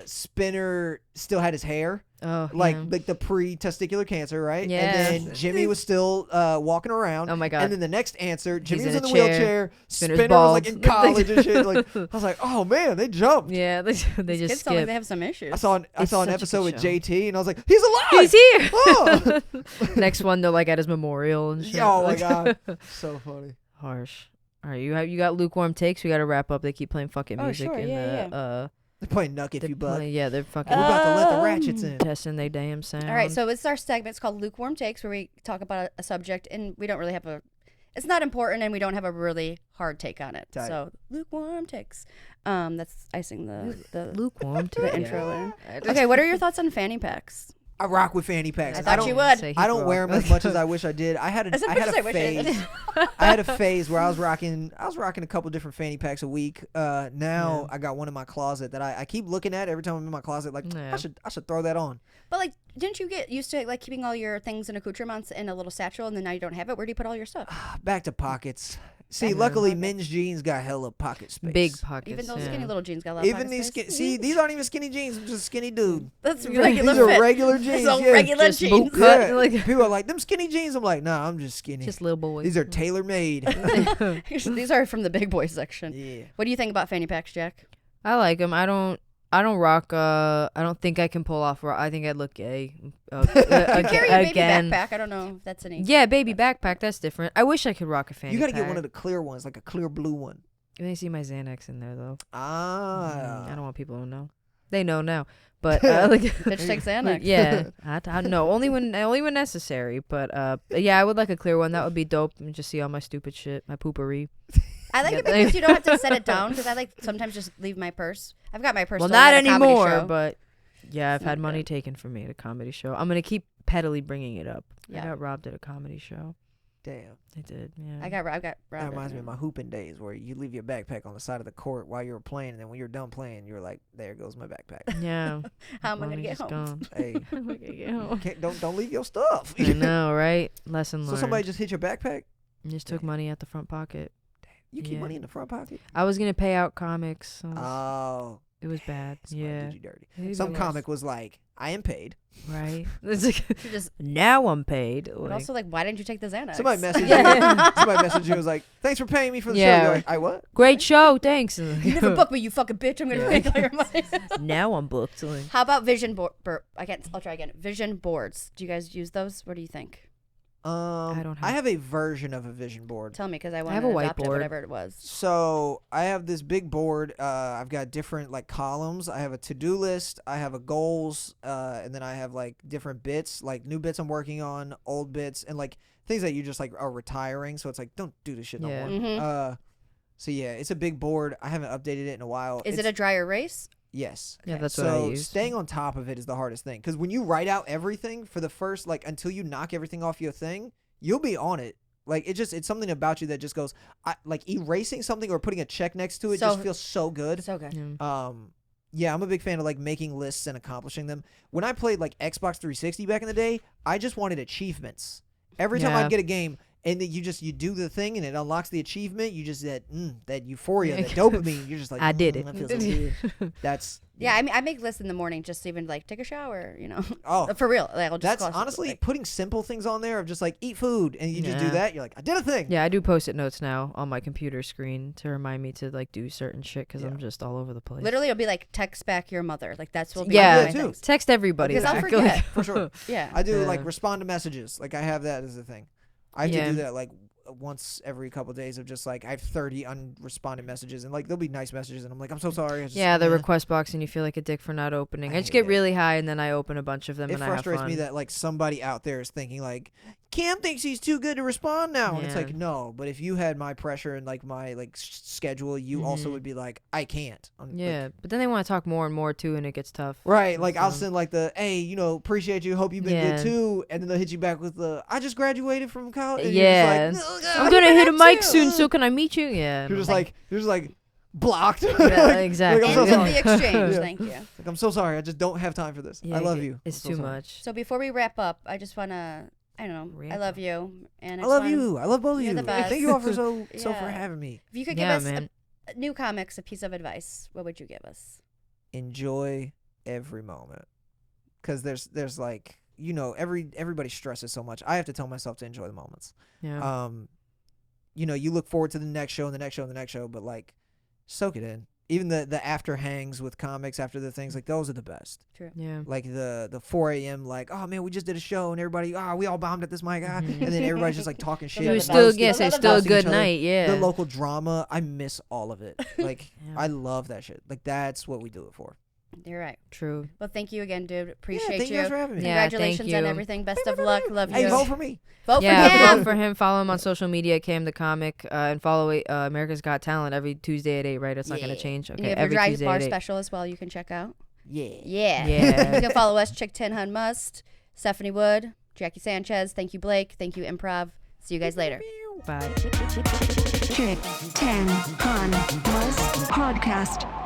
Speaker 1: Spinner still had his hair,
Speaker 3: Oh,
Speaker 1: like
Speaker 3: yeah.
Speaker 1: the
Speaker 3: Yeah.
Speaker 1: pre-testicular cancer, right?
Speaker 3: Yeah.
Speaker 1: And then Jimmy was still walking around.
Speaker 3: Oh my God.
Speaker 1: And then the next answer, Jimmy was
Speaker 3: in
Speaker 1: in
Speaker 3: a
Speaker 1: the
Speaker 3: chair.
Speaker 1: wheelchair.
Speaker 3: Spinner's
Speaker 1: Spinner was like
Speaker 3: bald.
Speaker 1: in college and shit. Like I was like, oh man, they jumped.
Speaker 3: Yeah, they
Speaker 2: These
Speaker 3: just
Speaker 2: kids sound like
Speaker 3: skip.
Speaker 2: they have some issues.
Speaker 1: I saw an
Speaker 3: It's such a
Speaker 1: episode
Speaker 3: good
Speaker 1: with
Speaker 3: show.
Speaker 1: JT, and I was like, he's alive.
Speaker 3: He's here.
Speaker 1: Oh,
Speaker 3: Next one, they're like at his memorial and shit.
Speaker 1: oh my
Speaker 3: Like,
Speaker 1: god, so funny.
Speaker 3: harsh. All right, you got lukewarm takes. We got to wrap up. They keep playing fucking
Speaker 2: Oh,
Speaker 3: music
Speaker 2: sure,
Speaker 3: in
Speaker 2: yeah,
Speaker 3: the
Speaker 1: They're playing Nuck if
Speaker 3: they're
Speaker 1: you buck.
Speaker 3: playing- yeah, they're fucking
Speaker 1: We're about to let the
Speaker 2: Um,
Speaker 1: ratchets in.
Speaker 3: testing they damn sound.
Speaker 2: All right, so it's our segment. It's called Lukewarm Takes, where we talk about a subject, and we don't really have a. It's not important, and we don't have a really hard take on it.
Speaker 1: Tight.
Speaker 2: So lukewarm takes. That's icing the
Speaker 3: lukewarm
Speaker 2: the
Speaker 3: takes.
Speaker 2: intro in. Okay, what are your thoughts on fanny packs?
Speaker 1: I rock with fanny packs.
Speaker 2: I thought
Speaker 1: don't,
Speaker 2: you would.
Speaker 3: Say
Speaker 1: I don't
Speaker 3: he's
Speaker 1: wear them
Speaker 3: wrong.
Speaker 1: as much as I wish I did. I had
Speaker 2: As
Speaker 1: a
Speaker 2: much as I
Speaker 1: phase.
Speaker 2: wish I did.
Speaker 1: I had a phase where I was rocking a couple different fanny packs a week. Now I got one in my closet that I keep looking at every time I'm in my closet. Like
Speaker 3: Yeah.
Speaker 1: I should throw that on.
Speaker 2: But like, didn't you get used to like keeping all your things and accoutrements in a little satchel, and then now you don't have it? Where do you put all your stuff?
Speaker 1: Back to pockets. See,
Speaker 3: Back to
Speaker 1: luckily
Speaker 2: pockets.
Speaker 1: men's jeans got hella pocket space.
Speaker 3: Big pockets.
Speaker 2: Even those
Speaker 3: yeah.
Speaker 2: skinny little jeans got a lot of
Speaker 1: Even
Speaker 2: pocket
Speaker 1: these
Speaker 2: space.
Speaker 1: see, these aren't even skinny jeans. I'm just a skinny dude.
Speaker 2: That's
Speaker 3: These
Speaker 2: regular
Speaker 1: These are
Speaker 2: fit.
Speaker 1: regular jeans.
Speaker 2: Those
Speaker 1: yeah.
Speaker 2: regular
Speaker 3: Just
Speaker 2: jeans.
Speaker 3: boot cut.
Speaker 1: Yeah.
Speaker 3: Like-
Speaker 1: People are like, them skinny jeans. I'm like, nah, I'm just skinny.
Speaker 3: Just little boy.
Speaker 1: These are tailor made.
Speaker 2: These are from the big boy section.
Speaker 1: Yeah.
Speaker 2: What do you think about fanny packs, Jack?
Speaker 3: I like them. I don't rock. I don't think I can pull off. I think I'd look gay.
Speaker 2: You carry a baby
Speaker 3: again.
Speaker 2: backpack. I don't know if that's any.
Speaker 3: Yeah, baby backpack. That's different. I wish I could rock a fanny.
Speaker 1: You got to
Speaker 3: pack.
Speaker 1: get one of the clear ones, like a clear blue one.
Speaker 3: They see my Xanax in there though.
Speaker 1: Ah.
Speaker 3: I don't want people to know. They know now. But like,
Speaker 2: Bitch takes Xanax.
Speaker 3: yeah, I no, only when necessary. But yeah, I would like a clear one. That would be dope. And just see all my stupid shit, my poopery.
Speaker 2: I like
Speaker 3: Yeah,
Speaker 2: it because you don't have to set it down. Because I like sometimes just leave my purse. I've got my purse.
Speaker 3: Well,
Speaker 2: still
Speaker 3: not
Speaker 2: at a comedy
Speaker 3: anymore.
Speaker 2: show.
Speaker 3: But yeah, I've
Speaker 2: It's
Speaker 3: had
Speaker 2: not
Speaker 3: money
Speaker 2: good.
Speaker 3: taken from me at a comedy show. I'm gonna keep pettily bringing it up.
Speaker 2: Yeah.
Speaker 3: I got robbed at a comedy show.
Speaker 1: Damn.
Speaker 3: I did. Yeah.
Speaker 2: I got robbed.
Speaker 1: That reminds me of my hooping days where you leave your backpack on the side of the court while you were playing, and then when you're done playing, you're like, there goes my backpack.
Speaker 3: Yeah.
Speaker 2: How am I gonna
Speaker 3: Money's
Speaker 2: get home?
Speaker 3: gone.
Speaker 1: Hey,
Speaker 3: How am I gonna get home?
Speaker 1: don't leave your stuff.
Speaker 3: I know, right? Lesson
Speaker 1: So
Speaker 3: learned.
Speaker 1: somebody just hit your backpack?
Speaker 3: just took money out the front pocket.
Speaker 1: You keep
Speaker 3: Yeah.
Speaker 1: money in the front pocket?
Speaker 3: I was gonna pay out comics. So
Speaker 1: Oh.
Speaker 3: it was bad.
Speaker 1: Somebody
Speaker 3: Yeah.
Speaker 1: did you dirty.
Speaker 3: It
Speaker 1: Some
Speaker 3: was,
Speaker 1: comic was like, I am paid.
Speaker 3: right? It's like,
Speaker 2: You just.
Speaker 3: now I'm paid.
Speaker 2: But
Speaker 3: Like,
Speaker 2: also, like, why didn't you take the Xanax?
Speaker 1: Somebody messaged
Speaker 3: Yeah.
Speaker 1: you. Somebody messaged you and was like, thanks for paying me for the
Speaker 3: Yeah.
Speaker 1: show. You're like, I what?
Speaker 3: great show, thanks.
Speaker 2: You never booked me, you fucking bitch. I'm gonna
Speaker 3: Yeah.
Speaker 2: make all your money.
Speaker 3: Now I'm booked. Like,
Speaker 2: How about vision board? I'll try again. Vision boards. Do you guys use those? What do you think?
Speaker 1: I
Speaker 3: don't
Speaker 1: I
Speaker 3: have-
Speaker 1: have a version of a vision board.
Speaker 2: Tell me, because I want
Speaker 3: have
Speaker 2: to
Speaker 3: a
Speaker 2: adopt it,
Speaker 3: whiteboard.
Speaker 2: whatever it was.
Speaker 1: So I have this big board. I've got different like columns. I have a to-do list. I have a goals, and then I have like different bits, like new bits I'm working on, old bits, and like things that you just like are retiring. So it's like don't do this shit no
Speaker 3: Yeah.
Speaker 1: more.
Speaker 2: Mhm.
Speaker 1: So yeah, it's a big board. I haven't updated it in a while.
Speaker 2: Is
Speaker 1: It's-
Speaker 2: it a dry erase?
Speaker 1: Yes.
Speaker 3: yeah, that's
Speaker 1: so
Speaker 3: what I use.
Speaker 1: staying on top of it is the hardest thing because when you write out everything for the first like until you knock everything off your thing, you'll be on it. Like it's something about you that just goes. Like erasing something or putting a check next to it
Speaker 2: So-
Speaker 1: just feels so good.
Speaker 2: So good.
Speaker 3: Yeah.
Speaker 1: Yeah, I'm a big fan of like making lists and accomplishing them. When I played like Xbox 360 back in the day, I just wanted achievements. Every time
Speaker 3: Yeah.
Speaker 1: I'd get a game, and then you do the thing and it unlocks the achievement. You just that euphoria, that dopamine. You're just like,
Speaker 3: I did it.
Speaker 1: That feels so good. That's
Speaker 2: Yeah, I mean, I make lists in the morning just to even like take a shower,
Speaker 1: oh,
Speaker 2: for real. Like, I'll just
Speaker 1: that's
Speaker 2: cross it,
Speaker 1: honestly
Speaker 2: like,
Speaker 1: putting simple things on there of just like eat food, and you just do
Speaker 3: Yeah.
Speaker 1: that. You're like, I did a thing.
Speaker 3: Yeah, I do post-it notes now on my computer screen to remind me to like do certain shit because I'm just all over the place.
Speaker 2: literally, it'll be like text back your mother. Like that's what.
Speaker 3: Yeah,
Speaker 1: Yeah, too.
Speaker 3: text everybody.
Speaker 2: Because I'll
Speaker 3: back.
Speaker 2: forget.
Speaker 3: Like,
Speaker 1: For sure.
Speaker 2: Yeah.
Speaker 1: I do
Speaker 3: Yeah.
Speaker 1: like respond to messages. Like I have that as a thing. I have to
Speaker 3: Yeah.
Speaker 1: do that like once every couple of days of just like I have 30 unresponded messages, and like there'll be nice messages, and I'm like, I'm so sorry. I just,
Speaker 3: yeah, the request box, and you feel like a dick for not opening.
Speaker 1: I
Speaker 3: I just
Speaker 1: hate
Speaker 3: get
Speaker 1: it.
Speaker 3: really high, and then I open a bunch of them,
Speaker 1: It
Speaker 3: and I have
Speaker 1: frustrates
Speaker 3: fun.
Speaker 1: me that like somebody out there is thinking like Cam thinks he's too good to respond now, and it's
Speaker 3: Yeah.
Speaker 1: like no. But if you had my pressure and like my like schedule, you also
Speaker 3: Mhm.
Speaker 1: would be like, I can't. I'm, like,
Speaker 3: Yeah, but then they want to talk more and more too, and it gets tough.
Speaker 1: right, like I'll
Speaker 3: So-
Speaker 1: send like the hey, appreciate you, hope you've been
Speaker 3: Yeah.
Speaker 1: good too, and then they'll hit you back with the I just graduated from college. And
Speaker 3: Yeah.
Speaker 1: you're just like, "Ugh,
Speaker 3: I'm gonna hit a mic
Speaker 1: too."
Speaker 3: soon, so can I meet you? Yeah.
Speaker 1: You're
Speaker 3: no.
Speaker 1: just like blocked.
Speaker 3: Yeah,
Speaker 1: Like,
Speaker 3: exactly.
Speaker 1: I'm so
Speaker 2: End of
Speaker 1: sorry.
Speaker 2: the exchange.
Speaker 1: Yeah.
Speaker 2: Thank you.
Speaker 1: Like, I'm so sorry. I just don't have time for this.
Speaker 3: Yeah,
Speaker 1: I love you.
Speaker 3: It's
Speaker 1: I'm so
Speaker 3: too
Speaker 1: sorry.
Speaker 3: much.
Speaker 2: So before we wrap up, I just wanna, I don't know, I
Speaker 3: Wrap
Speaker 2: love
Speaker 3: up.
Speaker 2: you, and
Speaker 1: I love
Speaker 2: just wanna-
Speaker 1: you. I love both of
Speaker 2: You're
Speaker 1: you.
Speaker 2: the best.
Speaker 1: Thank you all for so for
Speaker 2: Yeah.
Speaker 1: having me.
Speaker 2: If you could
Speaker 3: Yeah,
Speaker 2: give us
Speaker 3: man.
Speaker 2: new comics a piece of advice, what would you give us?
Speaker 1: Enjoy every moment, because there's like everybody stresses so much. I have to tell myself to enjoy the moments.
Speaker 3: Yeah.
Speaker 1: You look forward to the next show and the next show and the next show, but like soak it in. Even the after hangs with comics after the things, like those are the best.
Speaker 2: True.
Speaker 3: Yeah.
Speaker 1: Like the 4 a.m. like, oh man, we just did a show and everybody we all bombed at this mic,
Speaker 3: Mhm.
Speaker 1: and then everybody's just like talking shit.
Speaker 2: It
Speaker 3: It
Speaker 2: was
Speaker 3: was
Speaker 2: the
Speaker 3: still,
Speaker 2: best.
Speaker 3: yes,
Speaker 2: Those are
Speaker 3: it's
Speaker 2: the
Speaker 3: still a
Speaker 2: best.
Speaker 3: good
Speaker 1: Each other.
Speaker 3: night. Yeah.
Speaker 1: The local drama, I miss all of it. Like
Speaker 3: Yeah.
Speaker 1: I love that shit. Like that's what we do it for.
Speaker 2: You're right.
Speaker 3: True.
Speaker 2: Well, thank you again, dude. Appreciate
Speaker 1: yeah, thank you
Speaker 2: you.
Speaker 1: guys for having me.
Speaker 3: Yeah, thank
Speaker 2: Congratulations on
Speaker 3: you.
Speaker 2: everything. Best of luck. Love
Speaker 1: Hey,
Speaker 2: you.
Speaker 1: vote for me.
Speaker 2: Vote
Speaker 3: Yeah,
Speaker 2: for Cam.
Speaker 3: vote for him. Follow him on social media, Cam the Comic, and follow America's Got Talent every Tuesday at 8, right? It's not going
Speaker 1: Yeah.
Speaker 3: to change.
Speaker 2: And
Speaker 3: Okay,
Speaker 2: you have your
Speaker 3: every
Speaker 2: Dry
Speaker 3: Tuesday
Speaker 2: Bar
Speaker 3: at 8.
Speaker 2: special as well. You can check out.
Speaker 1: Yeah.
Speaker 2: Yeah.
Speaker 3: Yeah.
Speaker 2: You can follow us, Chick 10 Hun Must, Stephanie Wood, Jackie Sanchez. Thank you, Blake. Thank you, Improv. See you guys later.
Speaker 3: Bye.
Speaker 4: Chick 10 Hun Must Podcast.